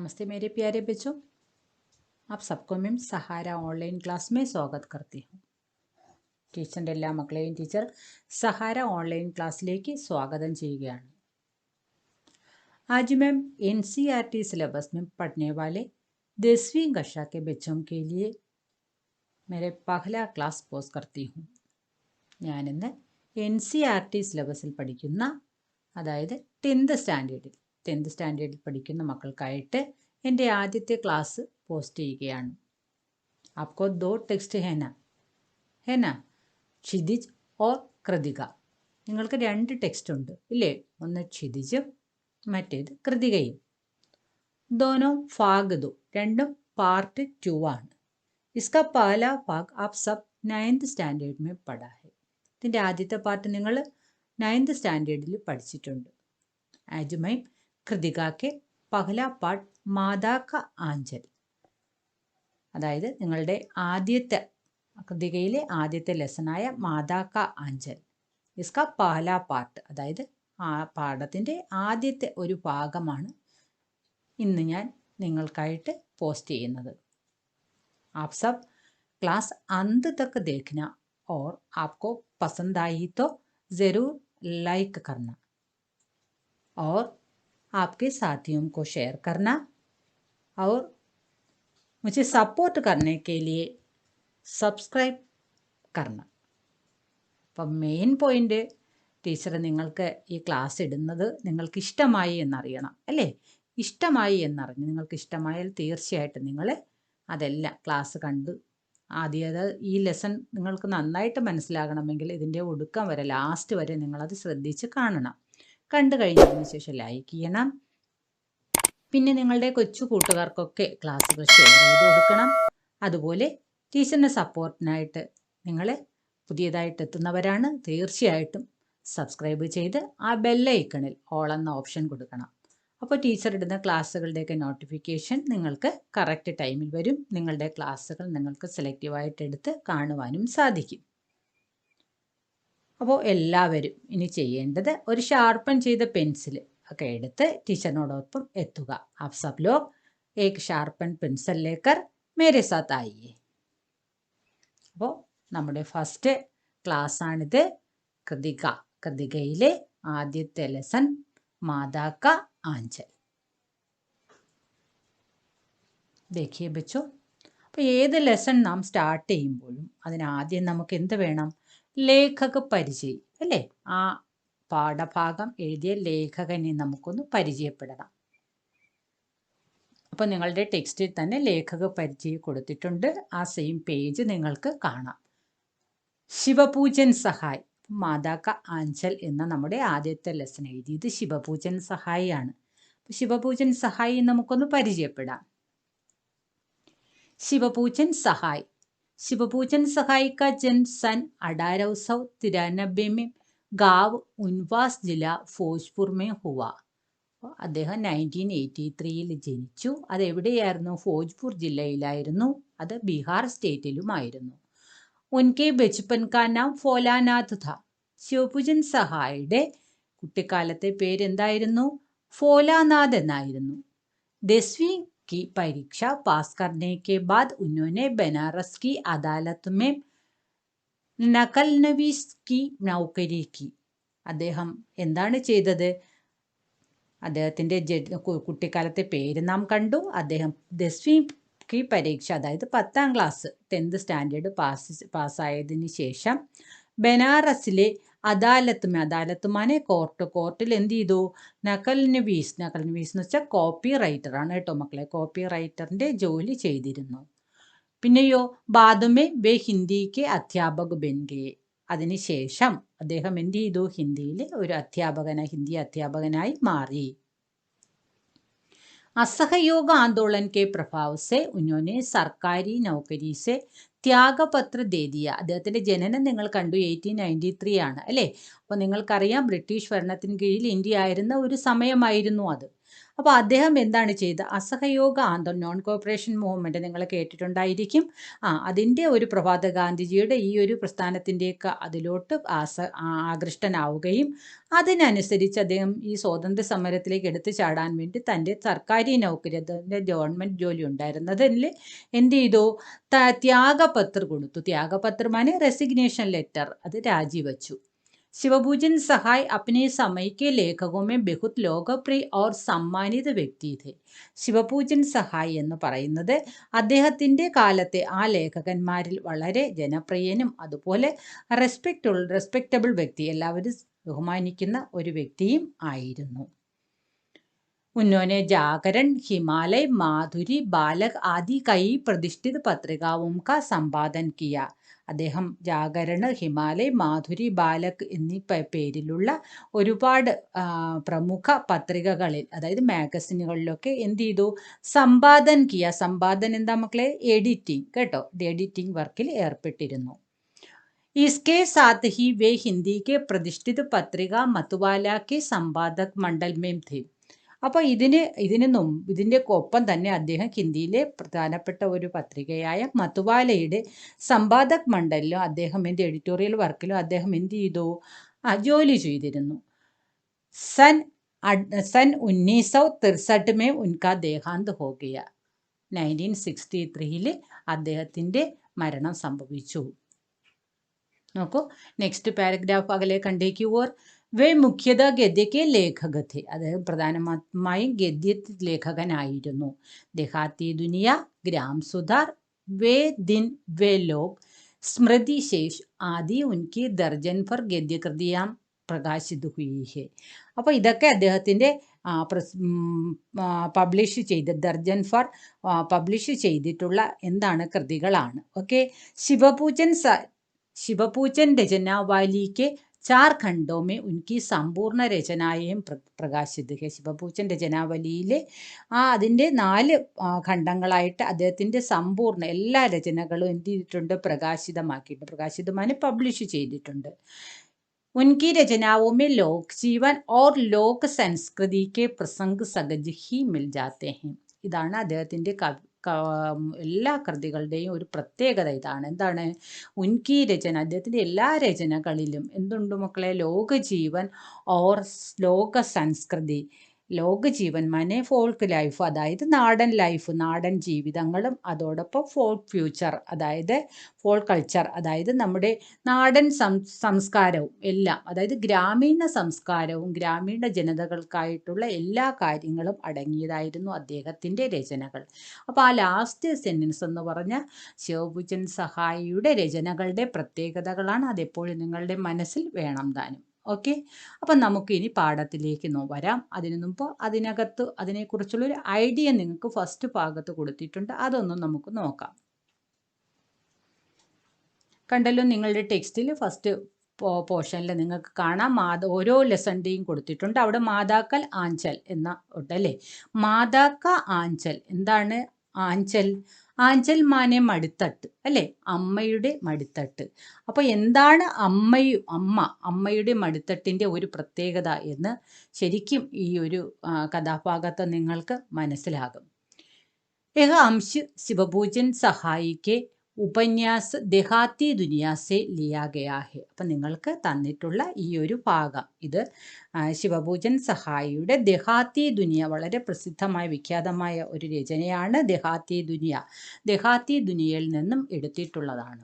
नमस्ते मेरे प्यारे बच्चों, आप सबको मैं सहारा ऑनलाइन क्लास में स्वागत करती हूँ. ടീച്ചറിൻ്റെ എല്ലാ മക്കളെയും ടീച്ചർ സഹാര ഓൺലൈൻ ക്ലാസ്സിലേക്ക് സ്വാഗതം ചെയ്യുകയാണ്. आज मैं NCERT सिलेबस में पढ़ने वाले 10वीं कक्षा के बच्चों के लिए मेरे पहला क्लास പോസ്റ്റ് करती हूँ. ഞാനിന്ന് NCERT സിലബസിൽ പഠിക്കുന്ന, അതായത് 10th സ്റ്റാൻഡേർഡിൽ പഠിക്കുന്ന മക്കൾക്കായിട്ട് എൻ്റെ ആദ്യത്തെ ക്ലാസ് പോസ്റ്റ് ചെയ്യുകയാണ്. आपको 2 ടെക്സ്റ്റ് है ना ക്ഷിതിജ് ഓർ കൃതിക. നിങ്ങൾക്ക് 2 ടെക്സ്റ്റ് ഉണ്ട് ഇല്ലേ? ഒന്ന് ക്ഷിതിജും മറ്റേത് കൃതികയും. दोनों भाग 2, രണ്ടും പാർട്ട് 2 ആണ്. इसका पहला भाग आप सब 9th स्टैंडर्ड में पढ़ा है. ഇതിൻ്റെ ആദ്യത്തെ പാർട്ട് നിങ്ങൾ 9th സ്റ്റാൻഡേർഡിൽ പഠിച്ചിട്ടുണ്ട്. आज मैं കൃതിക के पहला पार्ट मादा का आंचल, അതായത് നിങ്ങളുടെ ആദ്യത്തെ കൃതികയിലെ ആദ്യത്തെ ലെസണായ മാതാ കാ ആഞ്ചൽ, ഇസ്കാ പഹലാ പാർട്ട്, അതായത് ആ പാഠത്തിൻ്റെ ആദ്യത്തെ ഒരു ഭാഗമാണ് ഇന്ന് ഞാൻ നിങ്ങൾക്കായിട്ട് പോസ്റ്റ് ചെയ്യുന്നത്. आप सब क्लास अंत तक देखना और आपको पसंद आई तो ज़रूर लाइक करना और आपके साथियों को शेयर करना और मुझे सपोर्ट करने के लिए സബ്സ്ക്രൈബ് കരണം. അപ്പം മെയിൻ പോയിൻ്റ്, ടീച്ചർ നിങ്ങൾക്ക് ഈ ക്ലാസ് ഇടുന്നത് നിങ്ങൾക്ക് ഇഷ്ടമായി എന്നറിയണം അല്ലേ? ഇഷ്ടമായി എന്നറിഞ്ഞ് നിങ്ങൾക്ക് ഇഷ്ടമായാൽ തീർച്ചയായിട്ടും നിങ്ങൾ അതെല്ലാം ക്ലാസ് കണ്ട് ആദ്യം ഈ ലെസൺ നിങ്ങൾക്ക് നന്നായിട്ട് മനസ്സിലാകണമെങ്കിൽ ഇതിൻ്റെ ഒടുക്കം വരെ, ലാസ്റ്റ് വരെ നിങ്ങളത് ശ്രദ്ധിച്ച് കാണണം. കണ്ടു കഴിഞ്ഞതിന് ശേഷം ലൈക്ക് ചെയ്യണം. പിന്നെ നിങ്ങളുടെ കൊച്ചു കൂട്ടുകാർക്കൊക്കെ ക്ലാസ്സുകൾ ഷെയർ ചെയ്ത് കൊടുക്കണം. അതുപോലെ ടീച്ചറിൻ്റെ സപ്പോർട്ടിനായിട്ട് നിങ്ങൾ പുതിയതായിട്ട് എത്തുന്നവരാണ്, തീർച്ചയായിട്ടും സബ്സ്ക്രൈബ് ചെയ്ത് ആ ബെല്ലൈക്കണിൽ ഓൾ എന്ന ഓപ്ഷൻ കൊടുക്കണം. അപ്പോൾ ടീച്ചർ ഇടുന്ന ക്ലാസ്സുകളുടെയൊക്കെ നോട്ടിഫിക്കേഷൻ നിങ്ങൾക്ക് കറക്റ്റ് ടൈമിൽ വരും. നിങ്ങളുടെ ക്ലാസ്സുകൾ നിങ്ങൾക്ക് സെലക്റ്റീവായിട്ട് എടുത്ത് കാണുവാനും സാധിക്കും. അപ്പോൾ എല്ലാവരും ഇനി ചെയ്യേണ്ടത് ഒരു ഷാർപ്പൻ ചെയ്ത പെൻസിൽ ഒക്കെ എടുത്ത് ടീച്ചറിനോടൊപ്പം എത്തുക. आप सब लोग एक शार्पन पेंसिल लेकर मेरे साथ आइए. അപ്പോൾ നമ്മുടെ ഫസ്റ്റ് ക്ലാസ്സാണിത്. കൃതികയിലെ ആദ്യത്തെ ലെസൺ മാതാ കാ ആഞ്ചൽ. देखिए बच्चों, അപ്പോൾ ഏത് ലെസൺ നാം സ്റ്റാർട്ട് ചെയ്യുമ്പോഴും അതിനാദ്യം നമുക്ക് എന്ത് വേണം? ലേഖക പരിചയം അല്ലേ? ആ പാഠഭാഗം എഴുതിയ ലേഖകനെ നമുക്കൊന്ന് പരിചയപ്പെടണം. അപ്പോൾ നിങ്ങളുടെ ടെക്സ്റ്റിൽ തന്നെ ലേഖക പരിചയം കൊടുത്തിട്ടുണ്ട്. ആ സെയിം പേജ് നിങ്ങൾക്ക് കാണാം. ശിവപൂജൻ സഹായ്, മാതാ കാ ആഞ്ചൽ എന്ന നമ്മുടെ ആദ്യത്തെ ലെസൺ എഴുതിയത് ശിവപൂജൻ സഹായി ആണ്. അപ്പോൾ ശിവപൂജൻ സഹായി നമുക്കൊന്ന് പരിചയപ്പെടാം. ശിവപൂജൻ സഹായ് का जन्म सन 1893 में गांव उनवास जिला भोजपुर में हुआ. അദ്ദേഹം 1983 ജനിച്ചു. അതെവിടെയായിരുന്നു? ഭോജ്പൂർ ജില്ലയിലായിരുന്നു. അത് ബീഹാർ സ്റ്റേറ്റിലുമായിരുന്നു. ഉൻകെ ബച്പൻ കാ നാം ഫോലാനാഥ് ഥ. ശിവപൂജൻ സഹായിയുടെ കുട്ടിക്കാലത്തെ പേരെന്തായിരുന്നു? ഫോലാനാഥ് എന്നായിരുന്നു. 10वीं की परीक्षा पास करने के बाद उन्होंने बनारस की अदालत में नकल नवीस की नौकरी की. അദ്ദേഹം എന്താണ് ചെയ്തത്? അദ്ദേഹത്തിൻ്റെ കുട്ടിക്കാലത്തെ പേര് നാം കണ്ടു. അദ്ദേഹം 10वीं की പരീക്ഷ, അതായത് 10ാം ക്ലാസ് 10th സ്റ്റാൻഡേർഡ് പാസ്സായതിന് ശേഷം ബനാറസിലെ അദാലത്ത് മാനെ കോർട്ടിൽ എന്ത് ചെയ്തു? നക്കൽ നവീസ് എന്ന് വെച്ചാൽ കോപ്പി റൈറ്ററാണ് കേട്ടോ മക്കളെ. കോപ്പി റൈറ്ററിൻ്റെ ജോലി ചെയ്തിരുന്നു. പിന്നെയോ ബാദമേ വേ ഹിന്ദിക്ക് അധ്യാപക ബൻഗെ. അതിനുശേഷം അദ്ദേഹം എന്ത് ചെയ്തു? ഹിന്ദിയിലെ ഒരു ഹിന്ദി അധ്യാപകനായി മാറി. असहयोग आंदोलन के प्रभाव से उन्होंने सरकारी नौकरी से ത്യാഗപത്ര ദേ ദിയ. അദ്ദേഹത്തിൻ്റെ ജനനം നിങ്ങൾ കണ്ടു 1893 ആണ് അല്ലേ? അപ്പോൾ നിങ്ങൾക്കറിയാം ബ്രിട്ടീഷ് ഭരണത്തിന് കീഴിൽ ഇന്ത്യ ആയിരുന്ന ഒരു സമയമായിരുന്നു അത്. അപ്പോൾ അദ്ദേഹം എന്താണ് ചെയ്തത്? അസഹയോഗ ആന്തോളൻ, നോൺ കോപ്പറേഷൻ മൂവ്മെൻറ്റ് നിങ്ങൾ കേട്ടിട്ടുണ്ടായിരിക്കും. അതിൻ്റെ ഒരു പ്രഭാത ഗാന്ധിജിയുടെ ഈ ഒരു പ്രസ്ഥാനത്തിൻ്റെയൊക്കെ അതിലോട്ട് ആകൃഷ്ടനാവുകയും അതിനനുസരിച്ച് അദ്ദേഹം ഈ സ്വാതന്ത്ര്യ സമരത്തിലേക്ക് എടുത്തു ചാടാൻ വേണ്ടി തൻ്റെ സർക്കാരി നൗകരി, അതിൻ്റെ ഗവൺമെൻറ് ജോലി ഉണ്ടായിരുന്നതിൽ എന്ത് ചെയ്തു? ത്യാഗപത്ര കൊടുത്തു. ത്യാഗപത്രമാണ് റെസിഗ്നേഷൻ ലെറ്റർ, അത് രാജിവെച്ചു. शिवभूषण सहाय अपने समय के लेखकों में बहुत लोकप्रिय और सम्मानित व्यक्ति थे. ശിവപൂജൻ സഹായ് എന്ന് പറയുന്നത് അദ്ദേഹത്തിൻ്റെ കാലത്തെ ആ ലേഖകന്മാരിൽ വളരെ ജനപ്രിയനും അതുപോലെ റെസ്പെക്റ്റബിൾ വ്യക്തി, എല്ലാവരും ബഹുമാനിക്കുന്ന ഒരു വ്യക്തിയും ആയിരുന്നു. उन्होंने जागरण, हिमालय, माधुरी, बालक आदि कई प्रतिष्ठित पत्रिकाओं का संपादन किया. അദ്ദേഹം ജാഗരണ്, ഹിമാലയ്, മാധുരി, ബാലക് എന്നീ പേരിലുള്ള ഒരുപാട് പ്രമുഖ പത്രികകളിൽ, അതായത് മാഗസിനുകളിലൊക്കെ എന്ത് ചെയ്തു? സമ്പാദൻ കിയ. സമ്പാദൻ എന്താ മക്കളെ? എഡിറ്റിംഗ് കേട്ടോ. എഡിറ്റിംഗ് വർക്കിൽ ഏർപ്പെട്ടിരുന്നു. इसके साथ ही वे हिंदी के प्रतिष्ठित पत्रिका मतवाला के संपादक मंडल में थे. അപ്പോൾ ഇതിൻ്റെ ഒപ്പം തന്നെ അദ്ദേഹം ഹിന്ദിയിലെ പ്രധാനപ്പെട്ട ഒരു പത്രികയായ മതുവാലയുടെ സമ്പാദക് മണ്ഡലിലും അദ്ദേഹം എഡിറ്റോറിയൽ വർക്കിലും അദ്ദേഹം എന്ത് ചെയ്തു? ജോലി ചെയ്തിരുന്നു. सन 1963 में उनका देहांत हो गया. 1963 അദ്ദേഹത്തിൻ്റെ മരണം സംഭവിച്ചു. നോക്കൂ, നെക്സ്റ്റ് പാരഗ്രാഫ് അകലെ കണ്ടേക്ക്. ഓർ വേ മുഖ്യത ഗദ്യ കെ ലേഖക थे. അദ്ദേഹം പ്രധാനമായും ഗദ്യ ലേഖകനായിരുന്നു. ദേഹാത്തി ദുനിയ, ഗ്രാം സുധാർ, വേ ദിൻ വേ ലോക്, സ്മൃതി ശേഷ് ആദി ഉൻകി ദർജൻ ഫർ ഗദ്യകൃതിയാം പ്രകാശിത് ഹുയി ഹെ. അപ്പോൾ ഇതൊക്കെ അദ്ദേഹത്തിൻ്റെ പബ്ലിഷ് ചെയ്ത ദർജൻ ഫർ പബ്ലിഷ് ചെയ്തിട്ടുള്ള എന്താണ് കൃതികളാണ്. ഓക്കെ. शिवपूजन रचनावली के 4 खंडों में उनकी संपूर्ण रचनाएं प्रकाशित है. ശിവപൂജൻ രചനാവലിയിലെ അതിൻ്റെ 4 ഖണ്ഡങ്ങളായിട്ട് അദ്ദേഹത്തിൻ്റെ സമ്പൂർണ്ണ എല്ലാ രചനകളും എന്ത് ചെയ്തിട്ടുണ്ട്? പ്രകാശിതമാക്കിയിട്ടുണ്ട്. പ്രകാശിതമാണ് പബ്ലിഷ് ചെയ്തിട്ടുണ്ട്. उनकी रचनाओं में लोक जीवन और लोक संस्कृति के प्रसंग सहज ही मिल जाते हैं. ഇതാണ് അദ്ദേഹത്തിൻ്റെ എല്ലാ കൃതികളുടെയും ഒരു പ്രത്യേകത. ഇതാണ് എന്താണ്? ഉൻകി രചന, അദ്ദേഹത്തിൻ്റെ എല്ലാ രചനകളിലും എന്തുണ്ട് മക്കളെ? ലോകജീവൻ ഓർ ലോക സംസ്കൃതി. ലോകജീവൻ മനെ ഫോൾക്ക് ലൈഫ്, അതായത് നാടൻ ലൈഫ്, നാടൻ ജീവിതങ്ങളും അതോടൊപ്പം ഫോൾക്ക് ഫ്യൂച്ചർ, അതായത് ഫോൾ കൾച്ചർ, അതായത് നമ്മുടെ നാടൻ സംസ്കാരവും എല്ലാം, അതായത് ഗ്രാമീണ സംസ്കാരവും ഗ്രാമീണ ജനതകൾക്കായിട്ടുള്ള എല്ലാ കാര്യങ്ങളും അടങ്ങിയതായിരുന്നു അദ്ദേഹത്തിൻ്റെ രചനകൾ. അപ്പോൾ ആ ലാസ്റ്റ് സെൻറ്റൻസ് എന്ന് പറഞ്ഞാൽ ശിവപൂജൻ സഹായിയുടെ രചനകളുടെ പ്രത്യേകതകളാണ്. അതെപ്പോഴും നിങ്ങളുടെ മനസ്സിൽ വേണം താനും. ഓക്കെ. അപ്പം നമുക്കിനി പാഠത്തിലേക്ക് വരാം. അതിനു മുമ്പ് അതിനെക്കുറിച്ചുള്ളൊരു ഐഡിയ നിങ്ങൾക്ക് ഫസ്റ്റ് ഭാഗത്ത് കൊടുത്തിട്ടുണ്ട്, അതൊന്നും നമുക്ക് നോക്കാം. കണ്ടല്ലോ, നിങ്ങളുടെ ടെക്സ്റ്റിൽ ഫസ്റ്റ് പോർഷനിൽ നിങ്ങൾക്ക് കാണാം ഓരോ ലെസണിൻ്റെയും കൊടുത്തിട്ടുണ്ട്. അവിടെ മാതാക്കൽ ആഞ്ചൽ എന്ന ഉണ്ടല്ലേ? മാതാക്ക ആഞ്ചൽ എന്താണ്? ആഞ്ചൽ, ആഞ്ചൽ മാനെ മടിത്തട്ട് അല്ലേ? അമ്മയുടെ മടിത്തട്ട്. അപ്പോൾ എന്താണ് അമ്മയുടെ മടിത്തട്ടിൻ്റെ ഒരു പ്രത്യേകത എന്ന് ശരിക്കും ഈ ഒരു കഥാഭാഗത്ത് നിങ്ങൾക്ക് മനസ്സിലാകും. യഹ അംശ് ശിവപൂജൻ സഹായിക്ക് ഉപന്യാസ് ദെഹാത്തി ദുനിയാസെ ലിയാ ഗയാ ഹെ. അപ്പം നിങ്ങൾക്ക് തന്നിട്ടുള്ള ഈ ഒരു ഭാഗം ഇത് ശിവപൂജൻ സഹായിയുടെ ദെഹാത്തി ദുനിയ, വളരെ പ്രസിദ്ധമായ വിഖ്യാതമായ ഒരു രചനയാണ് ദെഹാത്തി ദുനിയ. ദെഹാത്തി ദുനിയയിൽ നിന്നും എടുത്തിട്ടുള്ളതാണ്.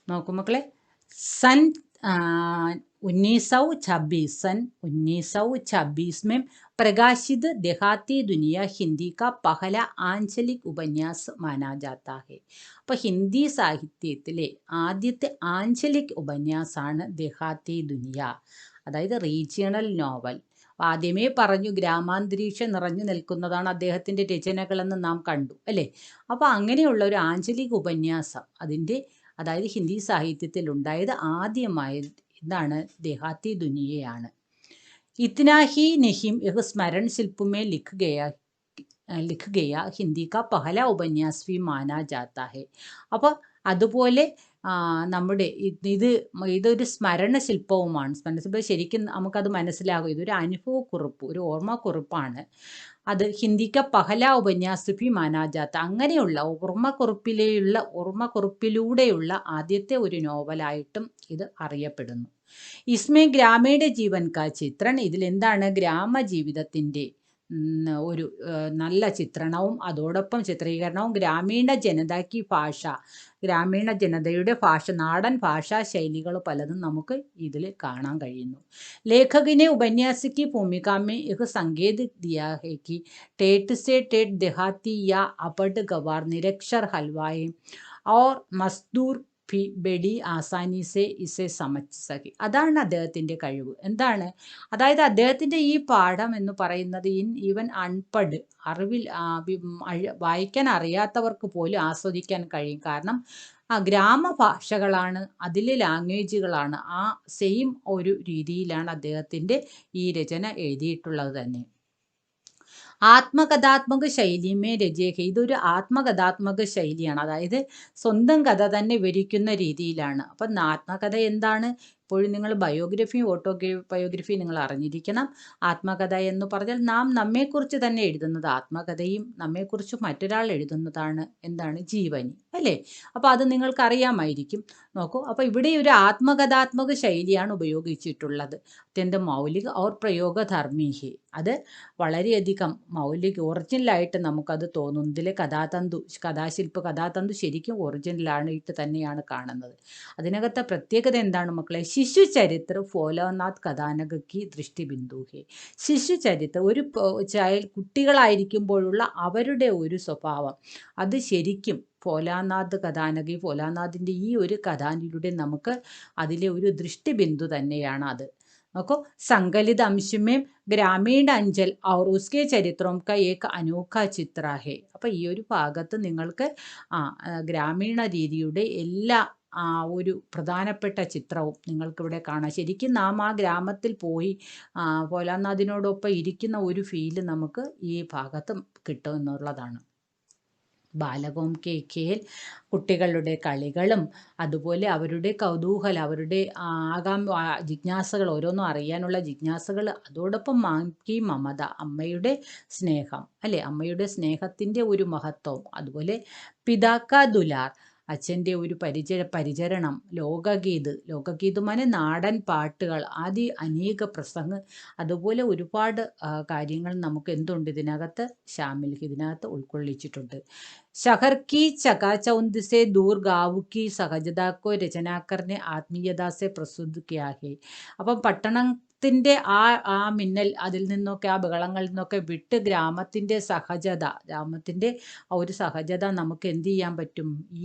നോക്കൂ മക്കളെ, सन 1926 में प्रकाशित देहाती दुनिया हिंदी का पहला आंचलिक उपन्यास माना जाता है. അപ്പോൾ ഹിന്ദി സാഹിത്യത്തിലെ ആദ്യത്തെ ആഞ്ചലിക് ഉപന്യാസമാണ് ദെഹാത്തി ദുനിയ, അതായത് റീജിയണൽ നോവൽ. ആദ്യമേ പറഞ്ഞു ഗ്രാമാന്തരീക്ഷം നിറഞ്ഞു നിൽക്കുന്നതാണ് അദ്ദേഹത്തിൻ്റെ രചനകളെന്ന് നാം കണ്ടു അല്ലേ? അപ്പോൾ അങ്ങനെയുള്ള ഒരു ആഞ്ചലിക് ഉപന്യാസം അതായത് ഹിന്ദി സാഹിത്യത്തിൽ ഉണ്ടായത് ആദ്യമായി ഇതാണ് देहाती दुनियയാണ്. इतना ही नहीं यह स्मरण शिल्प में लिख गया हिंदी का पहला उपन्यास भी माना जाता है. അപ്പോൾ അതുപോലെ നമ്മുടെ ഇതൊരു സ്മരണ ശില്പവുമാണ്. സ്മരണശില്പം ശരിക്കും നമുക്കത് മനസ്സിലാകും. ഇതൊരു അനുഭവക്കുറിപ്പ്, ഒരു ഓർമ്മക്കുറിപ്പാണ്. അത് ഹിന്ദിക്ക പഹല ഉപന്യാസ് ഭി മാനാ ജാത്ത. അങ്ങനെയുള്ള ഓർമ്മക്കുറിപ്പിലൂടെയുള്ള ആദ്യത്തെ ഒരു നോവലായിട്ടും ഇത് അറിയപ്പെടുന്നു. ഇസ്മേ ഗ്രാമീണ ജീവൻ കാ ചിത്രൺ. ഇതിലെന്താണ്? ഗ്രാമജീവിതത്തിൻ്റെ ഒരു നല്ല ചിത്രണവും അതോടൊപ്പം ചിത്രീകരണവും ഗ്രാമീണ ജനതയ്ക്ക് ഭാഷ, ഗ്രാമീണ ജനതയുടെ ഭാഷ, നാടൻ ഭാഷാ ശൈലികൾ പലതും നമുക്ക് ഇതിൽ കാണാൻ കഴിയുന്നു. ലേഖകിനെ ഉപന്യാസിക്ക് ഭൂമിക में एक संकेत दिया है कि ठेठ से ठेठ देहाती या अपढ़ गवार निरक्षर हलवाई और मजदूर ബെഡി ആസാനിസെ ഇസെ സമജ് സകി. അതാണ് അദ്ദേഹത്തിൻ്റെ കഴിവ്. എന്താണ്? അതായത് അദ്ദേഹത്തിൻ്റെ ഈ പാഠം എന്ന് പറയുന്നത് ഈവൻ അൺപഡ്, വായിക്കാൻ അറിയാത്തവർക്ക് പോലും ആസ്വദിക്കാൻ കഴിയും. കാരണം ഗ്രാമഭാഷകളാണ്, അതിലെ ലാംഗ്വേജുകളാണ്. ആ സെയിം ഒരു രീതിയിലാണ് അദ്ദേഹത്തിൻ്റെ ഈ രചന എഴുതിയിട്ടുള്ളത് തന്നെ. ആത്മകഥാത്മക ശൈലിമേ രചയക. ഇതൊരു ആത്മകഥാത്മക ശൈലിയാണ്. അതായത് സ്വന്തം കഥ തന്നെ വിവരിക്കുന്ന രീതിയിലാണ്. അപ്പം ആത്മകഥ എന്താണ്? എപ്പോഴും നിങ്ങൾ ബയോഗ്രഫിയും ബയോഗ്രഫിയും നിങ്ങൾ അറിഞ്ഞിരിക്കണം. ആത്മകഥ എന്ന് പറഞ്ഞാൽ നാം നമ്മെക്കുറിച്ച് തന്നെ എഴുതുന്നത്. ആത്മകഥയും നമ്മെക്കുറിച്ച് മറ്റൊരാൾ എഴുതുന്നതാണ് എന്താണ്? ജീവനി, അല്ലേ? അപ്പോൾ അത് നിങ്ങൾക്ക് അറിയാമായിരിക്കും. നോക്കൂ, അപ്പോൾ ഇവിടെ ഒരു ആത്മകഥാത്മക ശൈലിയാണ് ഉപയോഗിച്ചിട്ടുള്ളത്. അത്യന്തം മൗലിക ഓർ പ്രയോഗധർമ്മി. അത് വളരെയധികം ഒറിജിനലായിട്ട് നമുക്കത് തോന്നും. ഇതിലെ കഥാതന്തു ശരിക്കും ഒറിജിനലായിട്ട് തന്നെയാണ് കാണുന്നത്. അതിനകത്തെ പ്രത്യേകത എന്താണ് മക്കളെ? ശിശു ചരിത്ര ഫോലോനാഥ് കഥാനകി ദൃഷ്ടിബിന്ദു ഹേ. ശിശു ചരിത്രം, ഒരു കുട്ടികളായിരിക്കുമ്പോഴുള്ള അവരുടെ ഒരു സ്വഭാവം, അത് ശരിക്കും ഫോലാനാഥിൻ്റെ ഈ ഒരു കഥാനിലൂടെ നമുക്ക് അതിലെ ഒരു ദൃഷ്ടിബിന്ദു തന്നെയാണ് അത്. നോക്കൂ, संकलित अंश में ഗ്രാമീണ അഞ്ചൽ और उसके ചരിത്രം का एक अनोखा ചിത്ര है. അപ്പോൾ ഈ ഒരു ഭാഗത്ത് നിങ്ങൾക്ക് ഗ്രാമീണ രീതിയുടെ എല്ലാ ഒരു പ്രധാനപ്പെട്ട ചിത്രവും നിങ്ങൾക്കിവിടെ കാണാം. ശരിക്കും നാം ആ ഗ്രാമത്തിൽ പോയി ഭോലാനാഥിനോടൊപ്പം ഇരിക്കുന്ന ഒരു ഫീല് നമുക്ക് ഈ ഭാഗത്ത് കിട്ടും എന്നുള്ളതാണ്. ബാലകവും കേൽ, കുട്ടികളുടെ കളികളും അതുപോലെ അവരുടെ കൗതൂഹലം, അവരുടെ ജിജ്ഞാസകൾ, ഓരോന്നും അറിയാനുള്ള ജിജ്ഞാസകൾ, അതോടൊപ്പം മാക്കി മമത, അമ്മയുടെ സ്നേഹം, അല്ലേ? അമ്മയുടെ സ്നേഹത്തിൻ്റെ ഒരു മഹത്വം, അതുപോലെ പിതാക്ക ദുലാർ, അച്ഛൻ്റെ ഒരു പരിചരണം, ലോകഗീതമാനെ നാടൻ പാട്ടുകൾ, അനേക പ്രസംഗ്, അതുപോലെ ഒരുപാട് കാര്യങ്ങൾ നമുക്ക് എന്തുണ്ട് ഇതിനകത്ത് ഇതിനകത്ത് ഉൾക്കൊള്ളിച്ചിട്ടുണ്ട്. शहर की चकाचौंध से दूर गाँव की सहजता को रचनाकार ने आत्मीयता से प्रस्तुत किया है. അപ്പം പട്ടണത്തിൻ്റെ ആ മിന്നൽ, അതിൽ നിന്നൊക്കെ ആ ബഹളങ്ങളിൽ നിന്നൊക്കെ വിട്ട് ഗ്രാമത്തിൻ്റെ ഒരു സഹജത നമുക്ക് എന്ത് ചെയ്യാൻ പറ്റും? ഈ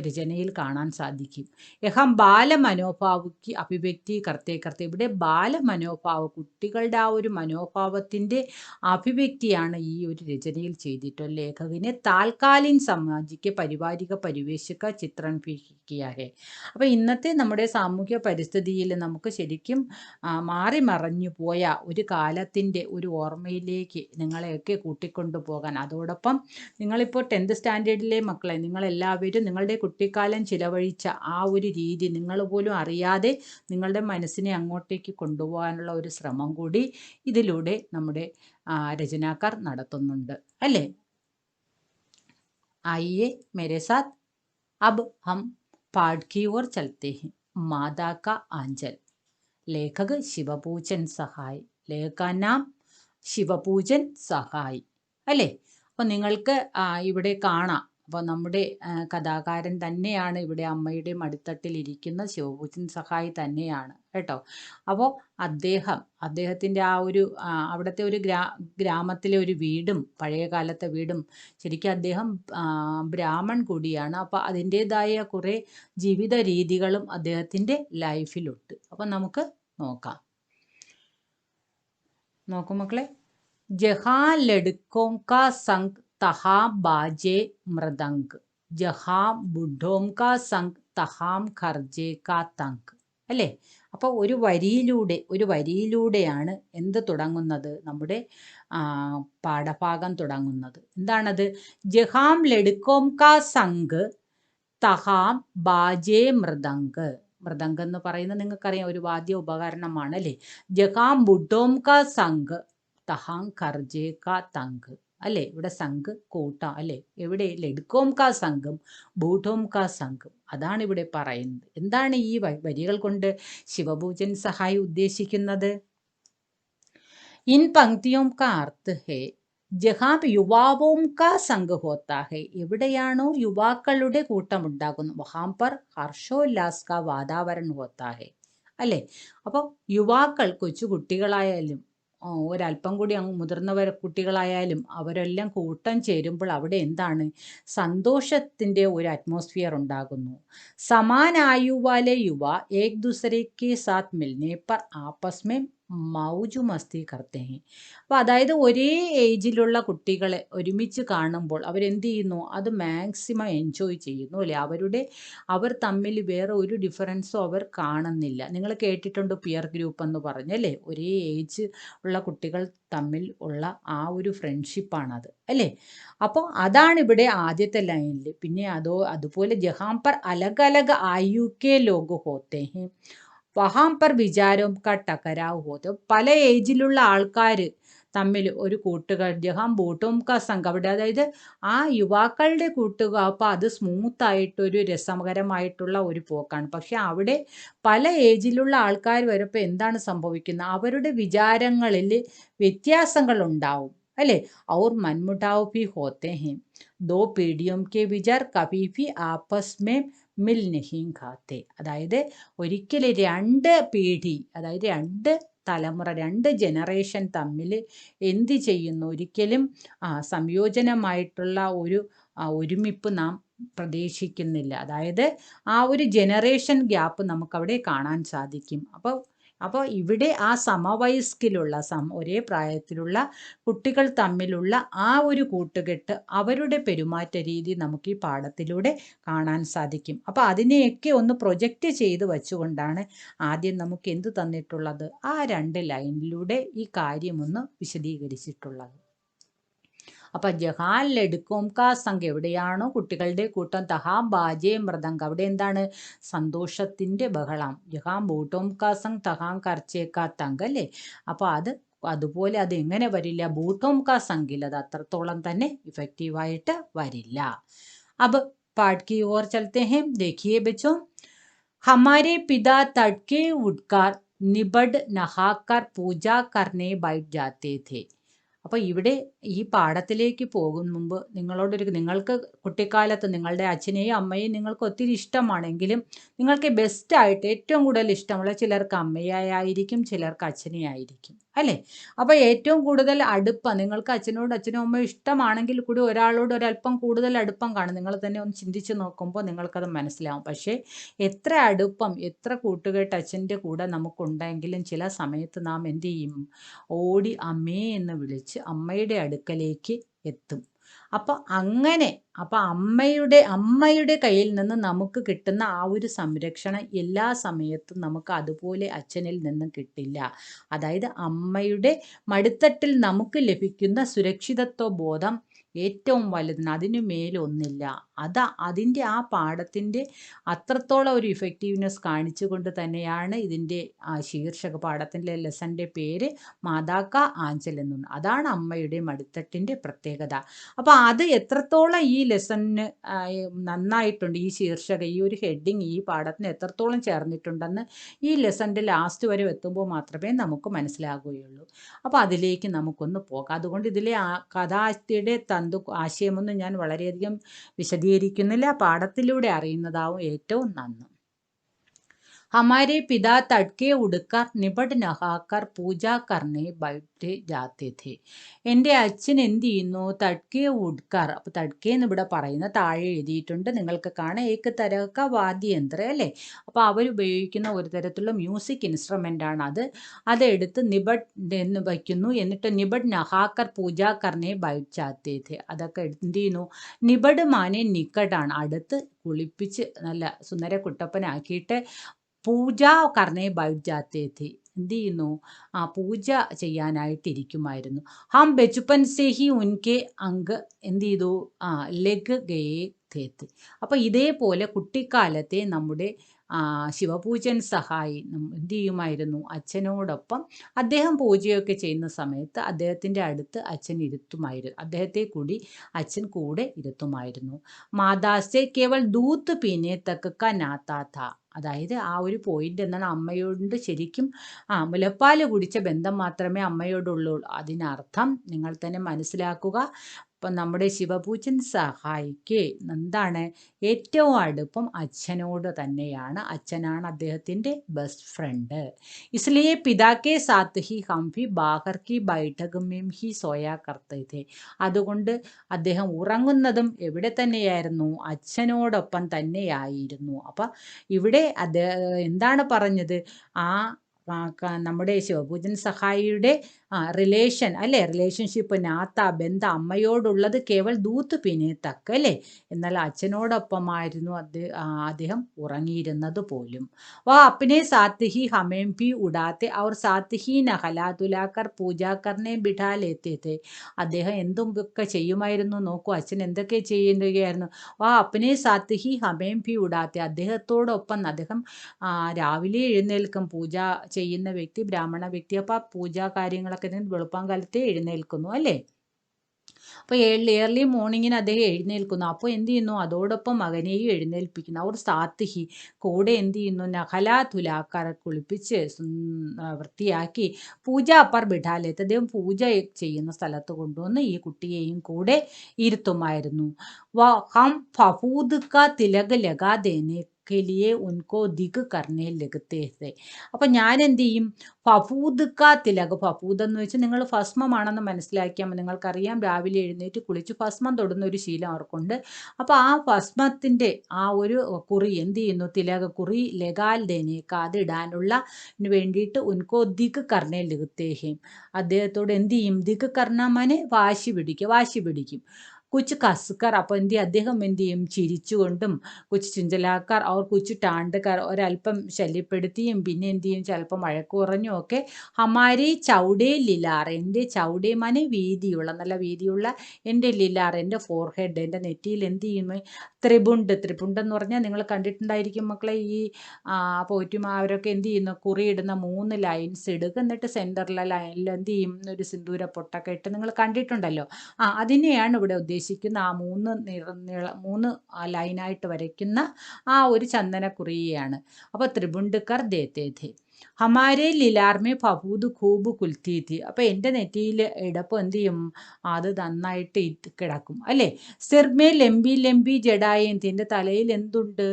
രചനയിൽ കാണാൻ സാധിക്കും. യഹം ബാലമനോഭാവയ്ക്ക് അഭിവ്യക്തി കർത്തേ. ഇവിടെ ബാലമനോഭാവ, കുട്ടികളുടെ ആ ഒരു മനോഭാവത്തിൻ്റെ അഭിവ്യക്തിയാണ് ഈ ഒരു രചനയിൽ ചെയ്തിട്ടുള്ളത്. ലേഖകനെ താൽക്കാലിൻ സമാജിക്ക് പരിവാരിക പരിവേശിക ചിത്രം കിയാഹെ. അപ്പോൾ ഇന്നത്തെ നമ്മുടെ സാമൂഹ്യ പരിസ്ഥിതിയിൽ നമുക്ക് ശരിക്കും മാറി മറഞ്ഞു പോയ ഒരു കാലത്തിൻ്റെ ഒരു ഓർമ്മയിലേക്ക് നിങ്ങളെയൊക്കെ കൂട്ടിക്കൊണ്ടു പോകാൻ, അതോടൊപ്പം നിങ്ങളിപ്പോൾ 10th സ്റ്റാൻഡേർഡിലെ മക്കളെ, നിങ്ങളെല്ലാവരും നിങ്ങളുടെ കുട്ടിക്കാലം ചിലവഴിച്ച ആ ഒരു രീതി നിങ്ങൾ പോലും അറിയാതെ നിങ്ങളുടെ മനസ്സിനെ അങ്ങോട്ടേക്ക് കൊണ്ടുപോകാനുള്ള ഒരു ശ്രമം കൂടി ഇതിലൂടെ നമ്മുടെ രചനാക്കാർ നടത്തുന്നുണ്ട്, അല്ലേ? आइए मेरे साथ, अब हम पाठ की ओर चलते हैं. मादा का आंचल. लेखक शिवपूजन सहाय. लेखक का नाम शिवपूजन സഹായ്, അല്ലേ? അപ്പോൾ നിങ്ങൾക്ക് ഇവിടെ കാണാം. അപ്പോൾ നമ്മുടെ കഥാകാരൻ തന്നെയാണ് ഇവിടെ അമ്മയുടെ മടിത്തട്ടിൽ ഇരിക്കുന്ന ശിവപൂജൻ സഹായ് തന്നെയാണ് കേട്ടോ. അപ്പോൾ അദ്ദേഹത്തിൻ്റെ ആ ഒരു അവിടുത്തെ ഒരു ഗ്രാമത്തിലെ ഒരു വീടും, പഴയ കാലത്തെ വീടും, ശരിക്കും അദ്ദേഹം ബ്രാഹ്മൺ കൂടിയാണ്. അപ്പോൾ അതിൻ്റേതായ കുറേ ജീവിത രീതികളും അദ്ദേഹത്തിൻ്റെ ലൈഫിലുണ്ട്. അപ്പം നമുക്ക് നോക്കൂ മക്കളെ. ജഹാ ലഡ്കോം കാ സംഗ് തഹാം ബാജെ മൃദംഗ്, ജഹാ ബുഡോം കാ സംഗ് തഹാം ഖർജെ കാ തങ്ക്, അല്ലേ? അപ്പോൾ ഒരു വരിയിലൂടെയാണ് എന്ത് തുടങ്ങുന്നത്? നമ്മുടെ പാഠഭാഗം തുടങ്ങുന്നത്. എന്താണത്? ജഹാം ലഡ്കോം കാ സംഗ് തഹാം ബാജേ മൃദംഗ്. മൃദംഗം എന്ന് പറയുന്നത് നിങ്ങൾക്കറിയാം ഒരു വാദ്യ ഉപകരണമാണ് അല്ലേ. ജഹാം ബുഡോം കാ സംഘ് തഹാം ഖർജേ കാ തങ്ക് അല്ലേ. ഇവിടെ സംഘ് കൂട്ടം അല്ലേ. എവിടെ ലഡ്കോം കാ സംഘം ബൂഢോം കാ സംഘം. അതാണ് ഇവിടെ പറയുന്നത്. എന്താണ് ഈ വരികൾ കൊണ്ട് ശിവപൂജൻ സഹായി ഉദ്ദേശിക്കുന്നത്? ഇൻ പങ്ക്തിയോം കാ അർത്ഥ ഹേ ജഹാം യുവാവോം കാ സംഘ് ഹോത്താ ഹേ. എവിടെയാണോ യുവാക്കളുടെ കൂട്ടമുണ്ടാകുന്നു വഹാം പർ ഹർഷോല്ലാസ് കാ വാതാവരൺ ഹോത്താ ഹേ അല്ലേ. അപ്പോൾ യുവാക്കൾ കൊച്ചു കുട്ടികളായാലും ഒരല്പം കൂടി അങ്ങ് മുതിർന്നവർ കുട്ടികളായാലും അവരെല്ലാം കൂട്ടം ചേരുമ്പോൾ അവിടെ എന്താണ് സന്തോഷത്തിൻ്റെ ഒരു അറ്റ്മോസ്ഫിയർ ഉണ്ടാകുന്നു. സമാനായു വാലെ യുവ ഏക് ദൂസരേക്ക് സാത്ത് മിൽനെ പർ ആപ്പസ് മേ മൗജു മസ്തി കർത്തേ ഹെ. അപ്പോൾ അതായത് ഒരേ ഏജിലുള്ള കുട്ടികളെ ഒരുമിച്ച് കാണുമ്പോൾ അവരെന്ത് ചെയ്യുന്നു, അത് മാക്സിമം എൻജോയ് ചെയ്യുന്നു അല്ലേ. അവർ തമ്മിൽ വേറെ ഒരു ഡിഫറൻസും അവർ കാണുന്നില്ല. നിങ്ങൾ കേട്ടിട്ടുണ്ട് പിയർ ഗ്രൂപ്പ് എന്ന് പറഞ്ഞല്ലേ. ഒരേ ഏജ് ഉള്ള കുട്ടികൾ തമ്മിൽ ഉള്ള ആ ഒരു ഫ്രണ്ട്ഷിപ്പാണത് അല്ലേ. അപ്പോൾ അതാണ് ഇവിടെ ആദ്യത്തെ ലൈനിൽ. പിന്നെ അതുപോലെ ജഹാം പർ അലഗ് അലഗ് ആയു കെ ലോഗ് ഹോത്തെ ഹെ വഹാം പർ വിചാരം കാ ടകരാവ് ഹോത്തെ. പല ഏജിലുള്ള ആൾക്കാർ തമ്മിൽ ഒരു കൂട്ടുകാർ ജഹാം ബൂട്ടും കാ സംഘം അവിടെ അതായത് ആ യുവാക്കളുടെ കൂട്ടുകാർ. അപ്പോൾ അത് സ്മൂത്തായിട്ടൊരു രസകരമായിട്ടുള്ള ഒരു പോക്കാണ്. പക്ഷെ അവിടെ പല ഏജിലുള്ള ആൾക്കാർ വരുമ്പോൾ എന്താണ് സംഭവിക്കുന്നത്, അവരുടെ വിചാരങ്ങളിൽ വ്യത്യാസങ്ങൾ ഉണ്ടാവും അല്ലേ. ഔർ മൻമുട്ടാവ് ഭി ഹോത്തെ ഹെ ദോ പീഡിയോം കെ വിചാർ കഭി ഭി ആപ്പസ് മേ മിൽ നഹീം ഖാത്തെ. അതായത് ഒരിക്കലും രണ്ട് പീഠി അതായത് രണ്ട് തലമുറ രണ്ട് ജനറേഷൻ തമ്മിൽ എന്ത് ചെയ്യുന്നു, ഒരിക്കലും സംയോജനമായിട്ടുള്ള ഒരു ഒരുമിപ്പ് നാം പ്രതീക്ഷിക്കുന്നില്ല. അതായത് ആ ഒരു ജനറേഷൻ ഗ്യാപ്പ് നമുക്കവിടെ കാണാൻ സാധിക്കും. അപ്പോൾ ഇവിടെ ആ സമവയസ്കിലുള്ള ഒരേ പ്രായത്തിലുള്ള കുട്ടികൾ തമ്മിലുള്ള ആ ഒരു കൂട്ടുകെട്ട് അവരുടെ പെരുമാറ്റ രീതി നമുക്ക് ഈ പാഠത്തിലൂടെ കാണാൻ സാധിക്കും. അപ്പോൾ അതിനെയൊക്കെ ഒന്ന് പ്രൊജക്റ്റ് ചെയ്ത് വെച്ചുകൊണ്ടാണ് ആദ്യം നമുക്ക് എന്ത് തന്നിട്ടുള്ളത്, ആ 2 ലൈനിലൂടെ ഈ കാര്യമൊന്ന് വിശദീകരിച്ചിട്ടുള്ളത്. അപ്പം ജഹാൻ ലഡ്കോം കാ സംഘ് എവിടെയാണോ കുട്ടികളുടെ കൂട്ടം തഹാം ബാജേ മൃദംഗ് അവിടെ എന്താണ് സന്തോഷത്തിൻ്റെ ബഹളം. ജഹാം ബൂട്ടോം കാ സംഘ് തഹാം കർച്ചേ കാ തങ്ക് അല്ലേ. അപ്പോൾ അതുപോലെ അത് എങ്ങനെ വരില്ല, ബൂട്ടോം കാ സംഘിൽ അത് അത്രത്തോളം തന്നെ ഇഫക്റ്റീവായിട്ട് വരില്ല. अब पाठ की ओर चलते हैं. देखिए बच्चों, हमारे पिता तड़के उठकर निबड़ नहाकर पूजा करने बैठ जाते थे. അപ്പോൾ ഇവിടെ ഈ പാഠത്തിലേക്ക് പോകും മുമ്പ് നിങ്ങൾക്ക് കുട്ടിക്കാലത്ത് നിങ്ങളുടെ അച്ഛനെയും അമ്മയെയും നിങ്ങൾക്ക് ഒത്തിരി ഇഷ്ടമാണെങ്കിലും നിങ്ങൾക്ക് ബെസ്റ്റായിട്ട് ഏറ്റവും കൂടുതൽ ഇഷ്ടമുള്ള ചിലർക്ക് അമ്മയായിരിക്കും, ചിലർക്ക് അച്ഛനെ ആയിരിക്കും അല്ലേ. അപ്പോൾ ഏറ്റവും കൂടുതൽ അടുപ്പം നിങ്ങൾക്ക് അച്ഛനും അമ്മയും ഇഷ്ടമാണെങ്കിൽ കൂടി ഒരാളോട് ഒരല്പം കൂടുതൽ അടുപ്പം കാണും. നിങ്ങൾ തന്നെ ഒന്ന് ചിന്തിച്ച് നോക്കുമ്പോൾ നിങ്ങൾക്കത് മനസ്സിലാവും. പക്ഷേ എത്ര അടുപ്പം എത്ര കൂട്ടുകെട്ട് അച്ഛൻ്റെ കൂടെ നമുക്കുണ്ടെങ്കിലും ചില സമയത്ത് നാം എന്ത് ചെയ്യും, ഓടി അമ്മേ എന്ന് വിളിച്ച് അമ്മയുടെ അടുക്കലേക്ക് എത്തും. അപ്പം അമ്മയുടെ കയ്യിൽ നിന്ന് നമുക്ക് കിട്ടുന്ന ആ ഒരു സംരക്ഷണം എല്ലാ സമയത്തും നമുക്ക് അതുപോലെ അച്ഛനിൽ നിന്നും കിട്ടില്ല. അതായത് അമ്മയുടെ മടിത്തട്ടിൽ നമുക്ക് ലഭിക്കുന്ന സുരക്ഷിതത്വ ബോധം ഏറ്റവും വലുതാണ്, അതിനു മേലൊന്നില്ല. അതിൻ്റെ ആ പാഠത്തിൻ്റെ അത്രത്തോളം ഒരു ഇഫക്റ്റീവ്നെസ് കാണിച്ചുകൊണ്ട് തന്നെയാണ് ഇതിൻ്റെ പാഠത്തിൻ്റെ ലെസൻ്റെ പേര് മാതാക്ക ആഞ്ചൽ എന്നുണ്ട്. അതാണ് അമ്മയുടെ മടിത്തട്ടിൻ്റെ പ്രത്യേകത. അപ്പോൾ അത് എത്രത്തോളം ഈ ലെസണിന് നന്നായിട്ടുണ്ട്, ഈ ഒരു ഹെഡിങ് ഈ പാഠത്തിന് എത്രത്തോളം ചേർന്നിട്ടുണ്ടെന്ന് ഈ ലെസൻ്റെ ലാസ്റ്റ് വരെ എത്തുമ്പോൾ മാത്രമേ നമുക്ക് മനസ്സിലാകുകയുള്ളൂ. അപ്പോൾ അതിലേക്ക് നമുക്കൊന്ന് പോകാം. അതുകൊണ്ട് ഇതിലെ കഥാസ്ഥയുടെ ആശയമൊന്നും ഞാൻ വളരെയധികം വിശദീകരിക്കുന്നില്ല, പാഠത്തിലൂടെ അറിയുന്നതാവും ഏറ്റവും നന്ന്. हमारे पिता तड़के उठकर निबड़ नहाकर पूजा करने बैठ जाते थे. എൻ്റെ അച്ഛൻ എന്ത് ചെയ്യുന്നു, തട്കെ ഉഡ്കർ. അപ്പോൾ തട്കെ എന്ന് ഇവിടെ പറയുന്ന താഴെ എഴുതിയിട്ടുണ്ട്, നിങ്ങൾക്ക് കാണാം. ഏക്ക് തരക വാദ്യയന്ത്രം അല്ലേ. അപ്പോൾ അവരുപയോഗിക്കുന്ന ഒരു തരത്തിലുള്ള മ്യൂസിക് ഇൻസ്ട്രുമെൻ്റ് ആണ് അതെടുത്ത് നിബഡ് എന്ന് വയ്ക്കുന്നു. എന്നിട്ട് നിബഡ് നഹാക്കർ പൂജ കർണേ ബൈറ്റ് ജാത്തേ ഥേ. അതൊക്കെ എന്ത് ചെയ്യുന്നു, നിബഡ് മാനെ നിക്കടാണ്, അടുത്ത് കുളിപ്പിച്ച് നല്ല സുന്ദര കുട്ടപ്പനാക്കിയിട്ട് പൂജ കർണേ ബൈറ്റ് ജാത്തേ ഥേ. എന്ത് ചെയ്യുന്നു, പൂജ ചെയ്യാനായിട്ടിരിക്കുമായിരുന്നു. ഹം ബച്ചുപ്പൻ സേ ഹി ഉൻകെ അങ്ക് എന്ത് ചെയ്തു, ലെഗ് ഗയെ करते थे. അപ്പോൾ ഇതേപോലെ കുട്ടിക്കാലത്തെ നമ്മുടെ ശിവപൂജൻ സഹായി എന്ത് ചെയ്യുമായിരുന്നു, അച്ഛനോടൊപ്പം അദ്ദേഹം പൂജയൊക്കെ ചെയ്യുന്ന സമയത്ത് അദ്ദേഹത്തിൻ്റെ അടുത്ത് അച്ഛൻ ഇരുത്തുമായിരുന്നു, അദ്ദേഹത്തെ കൂടി അച്ഛൻ കൂടെ ഇരുത്തുമായിരുന്നു. മാതാസെ കേവൽ ദൂത്ത് പീനെ തക്ക് കനാത്താത്ത, അതായത് ആ ഒരു പോയിന്റ് എന്താണ്, അമ്മയോട് ശരിക്കും മുലപ്പാൽ കുടിച്ച ബന്ധം മാത്രമേ അമ്മയോടുള്ളൂ. അതിനർത്ഥം നിങ്ങൾ തന്നെ മനസ്സിലാക്കുക, അപ്പം നമ്മുടെ ശിവപൂജൻ സഹായിക്ക് എന്താണ് ഏറ്റവും അടുപ്പം അച്ഛനോട് തന്നെയാണ്, അച്ഛനാണ് അദ്ദേഹത്തിൻ്റെ ബെസ്റ്റ് ഫ്രണ്ട്. इसलिए पिता के साथ ही हम भी बाहर की बैठक में ही सोया करते थे. അതുകൊണ്ട് അദ്ദേഹം ഉറങ്ങുന്നതും എവിടെ തന്നെയായിരുന്നു, അച്ഛനോടൊപ്പം തന്നെയായിരുന്നു. അപ്പം ഇവിടെ എന്താണ് പറഞ്ഞത്, നമ്മുടെ ശിവപൂജൻ സഹായിയുടെ റിലേഷൻ അല്ലേ, റിലേഷൻഷിപ്പ്, നാത്ത, ബന്ധം അമ്മയോടുള്ളത് കേവൽ ദൂത്ത് പിന്നെത്തക്ക അല്ലേ, എന്നാൽ അച്ഛനോടൊപ്പമായിരുന്നു അദ്ദേഹം ഉറങ്ങിയിരുന്നത് പോലും. വാ അപ്പനെ സാത്ത് he ഹമേം Bhi ഉഡാത്തെ our Saath he നഹലാ തുലാക്കർ പൂജാ കർണേ ബിഠാ ലേത്തെ थे. അദ്ദേഹം എന്തൊക്കെ ചെയ്യുമായിരുന്നു നോക്കൂ, അച്ഛൻ എന്തൊക്കെ ചെയ്യുകയായിരുന്നു. വാ അപ്പനെ സാത്ത് ഹി ഹമേം ഭി ഉഡാത്തെ, അദ്ദേഹത്തോടൊപ്പം അദ്ദേഹം രാവിലെ എഴുന്നേൽക്കും, പൂജ ചെയ്യുന്ന വ്യക്തി ബ്രാഹ്മണ വ്യക്തി, അപ്പോൾ ആ പൂജാ കാര്യങ്ങളൊക്കെ വെളുപ്പാങ്കാലത്തെ എഴുന്നേൽക്കുന്നു അല്ലേ. അപ്പോൾ ഏർലി മോർണിംഗിന് അദ്ദേഹം എഴുന്നേൽക്കുന്നു. അപ്പോൾ എന്ത് ചെയ്യുന്നു, അതോടൊപ്പം മകനെയും എഴുന്നേൽപ്പിക്കുന്നു. അവർ സാത്ഹി കൂടെ എന്ത് ചെയ്യുന്നു, നഹല തുലാക്കാരെ കുളിപ്പിച്ച് വൃത്തിയാക്കി പൂജ അപ്പർ ബിഠാലത്ത്, അദ്ദേഹം പൂജ ചെയ്യുന്ന സ്ഥലത്ത് കൊണ്ടുവന്ന് ഈ കുട്ടിയെയും കൂടെ ഇരുത്തുമായിരുന്നു. ഹം ഫഫൂദ് കാ തിലക് ലഗാ ദേനെ के लिए उनको दिग करने लगते थे. അപ്പം ഞാൻ എന്ത് ചെയ്യും, ഫഫൂദ് കാ തിലക്, ഫഫൂദ് എന്ന് വെച്ചാൽ നിങ്ങൾ ഭസ്മമാണെന്ന് മനസ്സിലാക്കിയാൽ മതി. നിങ്ങൾക്കറിയാം രാവിലെ എഴുന്നേറ്റ് കുളിച്ച് ഭസ്മം തൊടുന്ന ഒരു ശീലം അവർക്കുണ്ട്. അപ്പോൾ ആ ഭസ്മത്തിൻ്റെ ആ ഒരു കുറി എന്ത് ചെയ്യുന്നു, തിലക കുറി ലഗാൽ ദേനേക്ക്, അത് ഇടാനുള്ള വേണ്ടിയിട്ട് ഉൻകോ ദിഗ് കർണേ ലഗത്തേഹേം, അദ്ദേഹത്തോട് എന്ത് ചെയ്യും, ദിഗ് കർണ മനെ വാശി പിടിക്കും. കുച്ച് കസ്കർ, അപ്പോൾ എന്ത് ചെയ്യും, അദ്ദേഹം എന്ത് ചെയ്യും, ചിരിച്ചുകൊണ്ടും കുച്ച് ചിഞ്ചലാക്കാർ അവർ കുച്ച് ടാണ്ടുകാർ, ഒരല്പം ശല്യപ്പെടുത്തിയും പിന്നെ എന്ത് ചെയ്യും, ചിലപ്പോൾ വഴക്ക് കുറഞ്ഞും ഒക്കെ ഹമാരി ചൗഡേ ലിലാർ, എൻ്റെ ചൗഡേ മനെ വീതിയുള്ള, നല്ല വീതിയുള്ള എൻ്റെ ലിലാർ, എൻ്റെ ഫോർഹെഡ്, എൻ്റെ നെറ്റിയിൽ എന്ത് ചെയ്യും, ത്രിപുണ്ട് എന്ന് പറഞ്ഞാൽ നിങ്ങൾ കണ്ടിട്ടുണ്ടായിരിക്കും മക്കളെ, ഈ പോറ്റുമാവരൊക്കെ എന്ത് ചെയ്യുന്നു, കുറിയിടുന്ന 3 ലൈൻസ് ഇടുക, എന്നിട്ട് സെൻറ്ററിലെ ലൈനിൽ എന്ത് ചെയ്യും, ഒരു സിന്ദൂര പൊട്ടൊക്കെ ഇട്ട് നിങ്ങൾ കണ്ടിട്ടുണ്ടല്ലോ. അതിനെയാണ് ഇവിടെ ഉദ്ദേശിക്കുന്ന, ആ 3 ലൈനായിട്ട് വരയ്ക്കുന്ന ആ ഒരു ചന്ദനക്കുറിയാണ്. അപ്പോൾ ത്രിപുണ്ഡ്കർ ദേത്തേ ഥേ. ഹമാരെ ലിലാർമേ ഫഫൂദ് ഖൂബ് കുൽത്തി തി, അപ്പോൾ എൻ്റെ നെറ്റിയിൽ ഇടപ്പോൾ എന്ത് ചെയ്യും, അത് നന്നായിട്ട് കിടക്കും അല്ലേ. സിർമേ ലംബി ജഡായും, എൻ്റെ തലയിൽ എന്തുണ്ട്,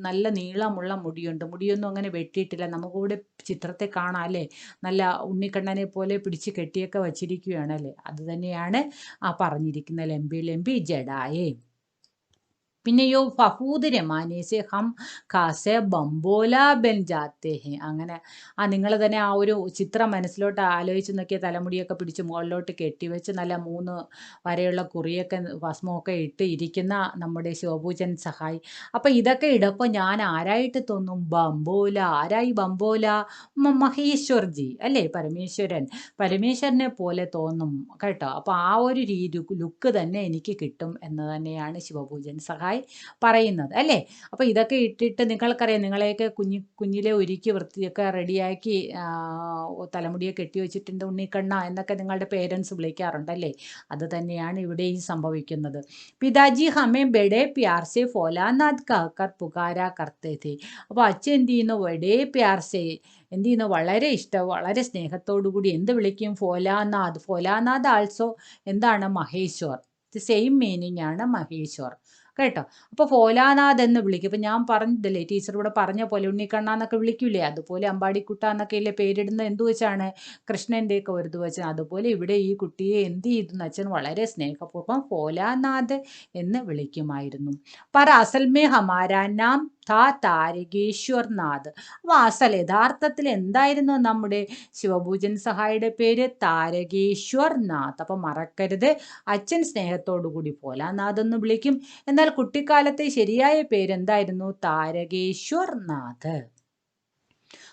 നല്ല നീളമുള്ള മുടിയൊന്നും അങ്ങനെ വെട്ടിയിട്ടില്ല. നമുക്കിവിടെ ചിത്രത്തെ കാണാം അല്ലേ, നല്ല ഉണ്ണിക്കണ്ണനെ പോലെ പിടിച്ച് കെട്ടിയൊക്കെ വച്ചിരിക്കുകയാണ് അല്ലേ. അത് തന്നെയാണ് പറഞ്ഞിരിക്കുന്ന ലംബി ജഡായേ. പിന്നെയോ ഫഹൂദ് രമാനേസെ ഹം ഖാസെ ബംബോല ബൻ ജാത്തെ ഹെ, അങ്ങനെ നിങ്ങൾ തന്നെ ആ ഒരു ചിത്രം മനസ്സിലോട്ട് ആലോചിച്ച് നോക്കിയ, തലമുടിയൊക്കെ പിടിച്ച് മുകളിലോട്ട് കെട്ടിവെച്ച് നല്ല 3 വരെയുള്ള കുറിയൊക്കെ ഭസ്മമൊക്കെ ഇട്ട് ഇരിക്കുന്ന നമ്മുടെ ശിവപൂജൻ സഹായി. അപ്പോൾ ഇതൊക്കെ ഇടപ്പോൾ ഞാൻ ആരായിട്ട് തോന്നും, ബംബോല. ആരായി ബംബോല, മഹേശ്വർജി അല്ലേ, പരമേശ്വരനെ പോലെ തോന്നും കേട്ടോ. അപ്പോൾ ആ ഒരു ലുക്ക് തന്നെ എനിക്ക് കിട്ടും എന്ന് തന്നെയാണ് ശിവപൂജൻ സഹായി പറയുന്നത് അല്ലേ. അപ്പോൾ ഇതൊക്കെ ഇട്ടിട്ട് നിങ്ങൾക്കറിയാം, നിങ്ങളെയൊക്കെ കുഞ്ഞിലെ ഒരുക്കി വൃത്തിയൊക്കെ റെഡിയാക്കി തലമുടിയെ കെട്ടി വെച്ചിട്ടുണ്ട്, ഉണ്ണിക്കണ്ണ എന്നൊക്കെ നിങ്ങളുടെ പേരൻസ് വിളിക്കാറുണ്ടല്ലേ. അത് തന്നെയാണ് ഇവിടെയും സംഭവിക്കുന്നത്. പിതാജി ഹമേ ബെഡേ പ്യാർസെ ഫോലാനാഥ് കർ പുകാരാ കർത്തേ ഥേ. അപ്പോൾ അച്ഛൻ എന്ത് ചെയ്യുന്നു, ബെഡേ പ്യാർസെ എന്ത് ചെയ്യുന്നു, വളരെ ഇഷ്ടം, വളരെ സ്നേഹത്തോടു കൂടി എന്ത് വിളിക്കും, ഫോലാനാഥ് ആൾസോ എന്താണ്, മഹേശ്വർ, സെയിം മീനിങ് ആണ് മഹേശ്വർ കേട്ടോ. അപ്പോൾ ഫോലാനാഥ് എന്ന് വിളിക്കും. ഇപ്പം ഞാൻ പറഞ്ഞില്ലേ, ടീച്ചർ ഇവിടെ പറഞ്ഞ പോലെ ഉണ്ണിക്കണ്ണ എന്നൊക്കെ വിളിക്കൂലേ, അതുപോലെ അമ്പാടിക്കുട്ട എന്നൊക്കെ ഇല്ലേ പേരിടുന്നത് എന്ത് വെച്ചാണ്, കൃഷ്ണൻ്റെയൊക്കെ ഒരു ഇത് വെച്ചാൽ. അതുപോലെ ഇവിടെ ഈ കുട്ടിയെ എന്ത് ചെയ്തു, അച്ഛൻ വളരെ സ്നേഹപൂർവ്വം ഫോലാനാഥ് എന്ന് വിളിക്കുമായിരുന്നു. പർ അസൽമേ ഹമാരാ നാം താ താരകേശ്വർ നാഥ്. അപ്പോൾ അസൽ യഥാർത്ഥത്തിൽ എന്തായിരുന്നു നമ്മുടെ ശിവപൂജൻ സഹായിയുടെ പേര്, താരകേശ്വർ നാഥ്. അപ്പം മറക്കരുത്, അച്ഛൻ സ്നേഹത്തോടു കൂടി ഫോലാനാഥ് എന്ന് വിളിക്കും, എന്നാൽ കുട്ടിക്കാലത്തെ ശരിയായ പേരെന്തായിരുന്നു, താരകേശ്വർ നാഥ്.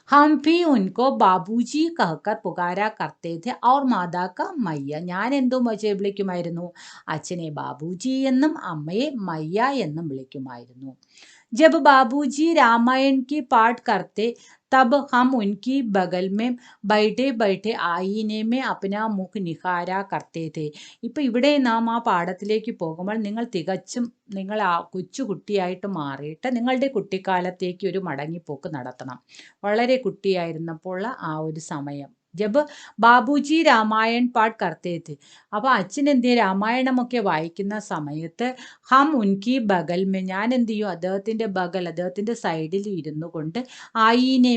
हम भी उनको ബാബുജി कहकर പുകാരാ करते थे और മാതാ का മയ്യ. ഞാൻ എന്തും വിളിക്കുമായിരുന്നു, അച്ഛനെ ബാബുജി എന്നും അമ്മയെ മയ്യ എന്നും വിളിക്കുമായിരുന്നു. जब बाबूजी रामायण की पाठ करते तब हम उनकी बगल में बैठे बैठे ആയിനെ में अपना मुख निखारा करते थे. ഇപ്പം ഇവിടെ നാം ആ പാഠത്തിലേക്ക് പോകുമ്പോൾ നിങ്ങൾ തികച്ചും നിങ്ങൾ ആ കൊച്ചുകുട്ടിയായിട്ട് മാറിയിട്ട് നിങ്ങളുടെ കുട്ടിക്കാലത്തേക്ക് ഒരു മടങ്ങിപ്പോക്ക് നടത്തണം. വളരെ കുട്ടിയായിരുന്നപ്പോൾ ആ ഒരു സമയം. ജബ് ബാബുജി രാമായൺ പാഠ് കർത്തേ थे. അപ്പോൾ അച്ഛൻ എന്ത് ചെയ്യും, രാമായണമൊക്കെ വായിക്കുന്ന സമയത്ത് ഹം ഉൻകി ബഗൽ മേ, ഞാൻ എന്ത് ചെയ്യും, അദ്ദേഹത്തിൻ്റെ ബഗൽ, അദ്ദേഹത്തിൻ്റെ സൈഡിൽ ഇരുന്നു കൊണ്ട് ആയിനെ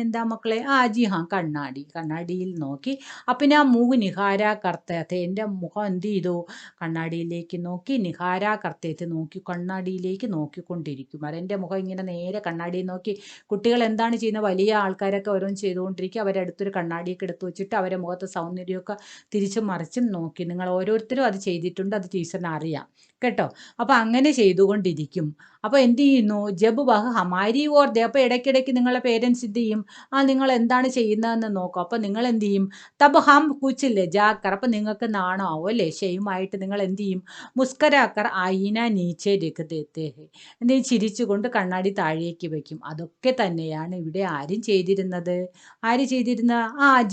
എന്താ മക്കളെ, ജി ഹാ കണ്ണാടിയിൽ നോക്കി അപ്പം ആ മുഖ് നിഹാര കർത്തേത്ത്, എൻ്റെ മുഖം എന്ത് ചെയ്തു, കണ്ണാടിയിലേക്ക് നോക്കി, നിഹാര കർത്തേത്ത് നോക്കി, കണ്ണാടിയിലേക്ക് നോക്കിക്കൊണ്ടിരിക്കും. എൻ്റെ മുഖം ഇങ്ങനെ നേരെ കണ്ണാടിയിൽ നോക്കി. കുട്ടികൾ എന്താണ് ചെയ്യുന്നത്, വലിയ ആൾക്കാരൊക്കെ ഓരോന്ന് ചെയ്തുകൊണ്ടിരിക്കുക, അവരടുത്തൊരു കണ്ണാടിയൊക്കെ എടുത്തു വെച്ചിട്ട് അവരെ മുഖത്ത് സൗന്ദര്യമൊക്കെ തിരിച്ചും മറിച്ചും നോക്കി. നിങ്ങൾ ഓരോരുത്തരും അത് ചെയ്തിട്ടുണ്ട്, അത് ടീച്ചറിന് അറിയാം കേട്ടോ. അപ്പോൾ അങ്ങനെ ചെയ്തുകൊണ്ടിരിക്കും. അപ്പോൾ എന്ത് ചെയ്യുന്നു, ജബ് വഹ് ഹമാരി ഓർ ദേ, അപ്പോൾ ഇടയ്ക്കിടയ്ക്ക് നിങ്ങളെ പേരൻസ് എന്ത് ചെയ്യും, നിങ്ങൾ എന്താണ് ചെയ്യുന്നതെന്ന് നോക്കും. അപ്പോൾ നിങ്ങൾ എന്ത് ചെയ്യും, തബ് ഹം കുച്ച് ലജാക്കർ, അപ്പോൾ നിങ്ങൾക്ക് നാണമാവും അല്ലേ, ഷെയിമായിട്ട് നിങ്ങൾ എന്ത് ചെയ്യും, മുസ്കരാക്കർ ആയിന നീച്ചെ രഖ് ദേത്തെ ഹെ, എന്ത് ചെയ്യും, ചിരിച്ചുകൊണ്ട് കണ്ണാടി താഴേക്ക് വയ്ക്കും. അതൊക്കെ തന്നെയാണ് ഇവിടെ ആരും ചെയ്തിരുന്നത്,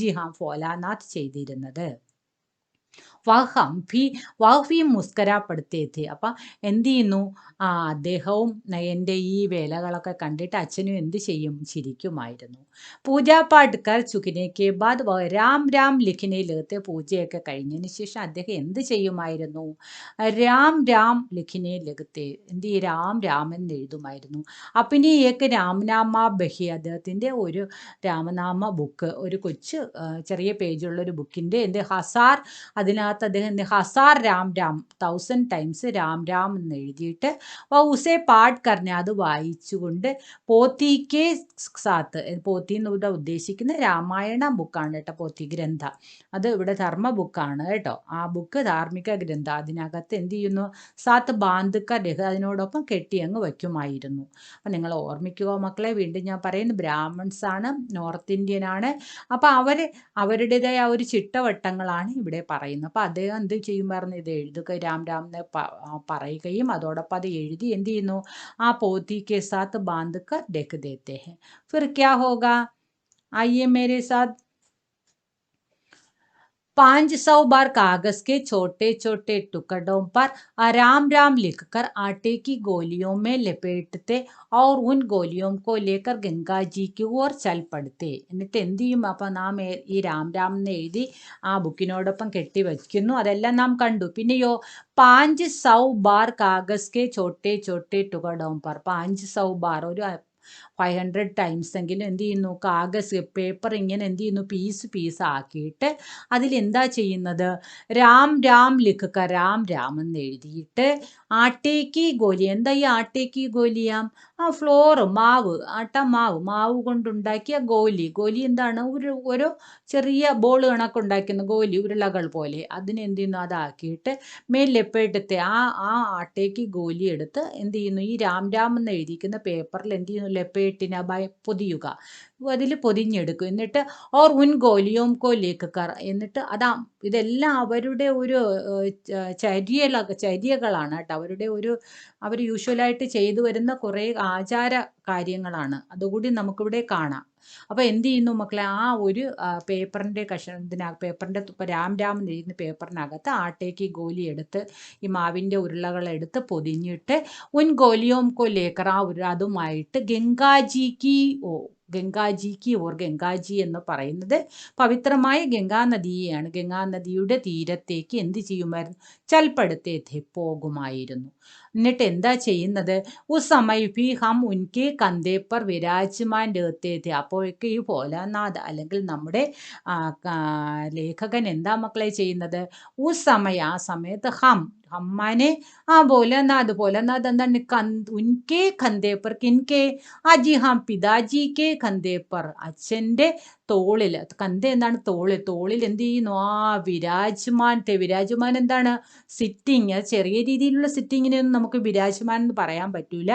ജി ഹാം ഫോലാനാഥ് ചെയ്തിരുന്നത്. വഹ് മുസ്കരാപ്പെടുത്തേ थे. അപ്പം എന്ത് ചെയ്യുന്നു, അദ്ദേഹവും എൻ്റെ ഈ വേലകളൊക്കെ കണ്ടിട്ട് അച്ഛനും എന്ത് ചെയ്യും, ചിരിക്കുമായിരുന്നു. പൂജാപാഠ് കർ ചുക്കിനേക്ക് ബാദ് രാം രാം ലിഖിനെ ലഗത്തെ, പൂജയൊക്കെ കഴിഞ്ഞതിന് ശേഷം അദ്ദേഹം എന്ത് ചെയ്യുമായിരുന്നു, രാം രാം ലിഖിനെ ലഗത്തെ, എന്ത് ചെയ്യും, രാം രാം എന്ന് എഴുതുമായിരുന്നു. അപ്പിനി ഏക്ക് രാംനാമ ബഹി, അദ്ദേഹത്തിൻ്റെ ഒരു രാമനാമ ബുക്ക്, ഒരു കൊച്ചു ചെറിയ പേജുള്ളൊരു ബുക്കിൻ്റെ എന്ത് ഹസാർ, അതിനകത്ത് അദ്ദേഹം ഹസാർ രാം രാം 1000 ടൈംസ് രാം രാം എന്ന് എഴുതിയിട്ട് ഉസേ പാഠ് കർണ, അത് വായിച്ചുകൊണ്ട് പോത്തിക്ക് സാത്ത്, പോത്തി എന്നിവിടെ ഉദ്ദേശിക്കുന്ന രാമായണ ബുക്കാണ് കേട്ടോ, പോത്തി ഗ്രന്ഥ, അത് ഇവിടെ ധർമ്മ ബുക്കാണ് കേട്ടോ. ആ ബുക്ക് ധാർമ്മിക ഗ്രന്ഥ, അതിനകത്ത് എന്ത് ചെയ്യുന്നു, സാത്ത് ബാന്ധുക്ക രഹ, അതിനോടൊപ്പം കെട്ടി അങ്ങ് വയ്ക്കുമായിരുന്നു. അപ്പം നിങ്ങൾ ഓർമ്മിക്കുക മക്കളെ, വീണ്ടും ഞാൻ പറയുന്നു, ബ്രാഹ്മൺസ് ആണ്, നോർത്ത് ഇന്ത്യൻ ആണ്. അപ്പം അവരുടേതായ ആ ഒരു ചിട്ടവട്ടങ്ങളാണ് ഇവിടെ പറയുന്നത്. അപ്പം അദ്ദേഹം എന്ത് ചെയ്യുമായിരുന്നു, ഇത് എഴുതുക, രാം രാം എന്ന് പറയുകയും അതോടൊപ്പം അത് എഴുതി എന്ത് ചെയ്യുന്നു, ആ പോത്തി കെ സാത്ത് ബാന്ധ് കർ രഖ് ദേത്തെ ഹെ. ഫിർ ക്യാ ഹോഗാ, ആइए मेरे साथ. 500 बार कागज के छोटे छोटे टुकड़ों पर राम राम लिखकर आटे की गोलियों में लपेटते और उन गोलियों को लेकर गंगा जी की ओर चल पड़ते. എന്നിട്ട് എന്ത് ചെയ്യും, അപ്പം നാം ഈ രാം രാം എന്ന് എഴുതി ആ ബുക്കിനോടൊപ്പം കെട്ടി വയ്ക്കുന്നു, അതെല്ലാം നാം കണ്ടു. പിന്നെയോ 500 ബാർ കാഗസ് കെ ചോട്ടെ ചോട്ടെ ടുകടോം പർ, 500 ബാർ, ഒരു 500 ടൈംസ് എങ്കിലും എന്ത് ചെയ്യുന്നു, കാഗസ് പേപ്പർ ഇങ്ങനെ എന്ത് ചെയ്യുന്നു, പീസ് ആക്കിയിട്ട് അതിലെന്താ ചെയ്യുന്നത്, രാം രാം ലിഖക്ക, രാം രാം എന്ന് എഴുതിയിട്ട് ആട്ടേക്ക് ഗോലി, എന്താ ഈ ആട്ടേക്ക് ഗോലിയാം, ഫ്ലോറ്, മാവ്, മാവ് കൊണ്ടുണ്ടാക്കിയ ഗോലി എന്താണ്, ഒരു ചെറിയ ബോൾ കണക്കുണ്ടാക്കുന്ന ഗോലി, ഉരുളകൾ പോലെ, അതിനെന്ത് ചെയ്യുന്നു, അതാക്കിയിട്ട് മേൽ ലെപ്പേട്ടത്തെ ആ ആട്ടേക്ക് ഗോലി എടുത്ത് എന്ത് ചെയ്യുന്നു, ഈ രാം രാം എന്ന് എഴുതിയിരിക്കുന്ന പേപ്പറിൽ എന്ത് ചെയ്യുന്നു, ലെപ്പേട്ടിനെ പൊതിയുക, അതിൽ പൊതിഞ്ഞെടുക്കും. എന്നിട്ട് or Un Goliyon co Laker, എന്നിട്ട് ഇതെല്ലാം അവരുടെ ഒരു ചര്യകളാണ് കേട്ടോ, അവർ യൂഷ്വലായിട്ട് ചെയ്തു വരുന്ന കുറേ ആചാര കാര്യങ്ങളാണ്, അതുകൂടി നമുക്കിവിടെ കാണാം. അപ്പോൾ എന്ത് ചെയ്യുന്നു മക്കളെ, ആ ഒരു പേപ്പറിൻ്റെ പേപ്പറിൻ്റെ രാം രാം എന്ന് എഴുതുന്ന പേപ്പറിനകത്ത് ആട്ടേക്ക് ഗോലി എടുത്ത് ഈ മാവിൻ്റെ ഉരുളകളെടുത്ത് പൊതിഞ്ഞിട്ട് ഉൻ ഗോലിയോം കോ ലേക്കർ, അതുമായിട്ട് ഗംഗാജിക്ക് ഗംഗാജി എന്ന് പറയുന്നത് പവിത്രമായ ഗംഗാനദിയെയാണ്, ഗംഗാനദിയുടെ തീരത്തേക്ക് എന്ത് ചെയ്യുമായിരുന്നു, ചൽപ്പെടുത്തേക്ക് പോകുമായിരുന്നു. എന്നിട്ട് എന്താ ചെയ്യുന്നത്, ഉസ് സമയ ഭി ഹം ഉൻകെ കന്തേപ്പർ വിരാജ്മാൻ രഹത്തെ, അപ്പോഴൊക്കെ ഈ ഭോലാനാഥ് അല്ലെങ്കിൽ നമ്മുടെ ലേഖകൻ എന്താ മക്കളെ ചെയ്യുന്നത്, ഉസ് സമയം, ആ സമയത്ത് ഹമ്മാനെ ഭോലാനാഥ് എന്താണ്, ഉൻകെ ഖന്തേപ്പർ, കിൻകെ, ജി ഹാം പിതാജി കെ ഖന്തേപ്പർ, അച്ഛൻ്റെ തോളിൽ, കന്ത എന്താണ്, തോളിൽ എന്ത് ചെയ്യുന്നു, വിരാജ്മാൻ എന്താണ്, സിറ്റിങ്, ചെറിയ രീതിയിലുള്ള സിറ്റിങ്ങിനൊന്നും നമുക്ക് വിരാജ്മാൻ എന്ന് പറയാൻ പറ്റൂല,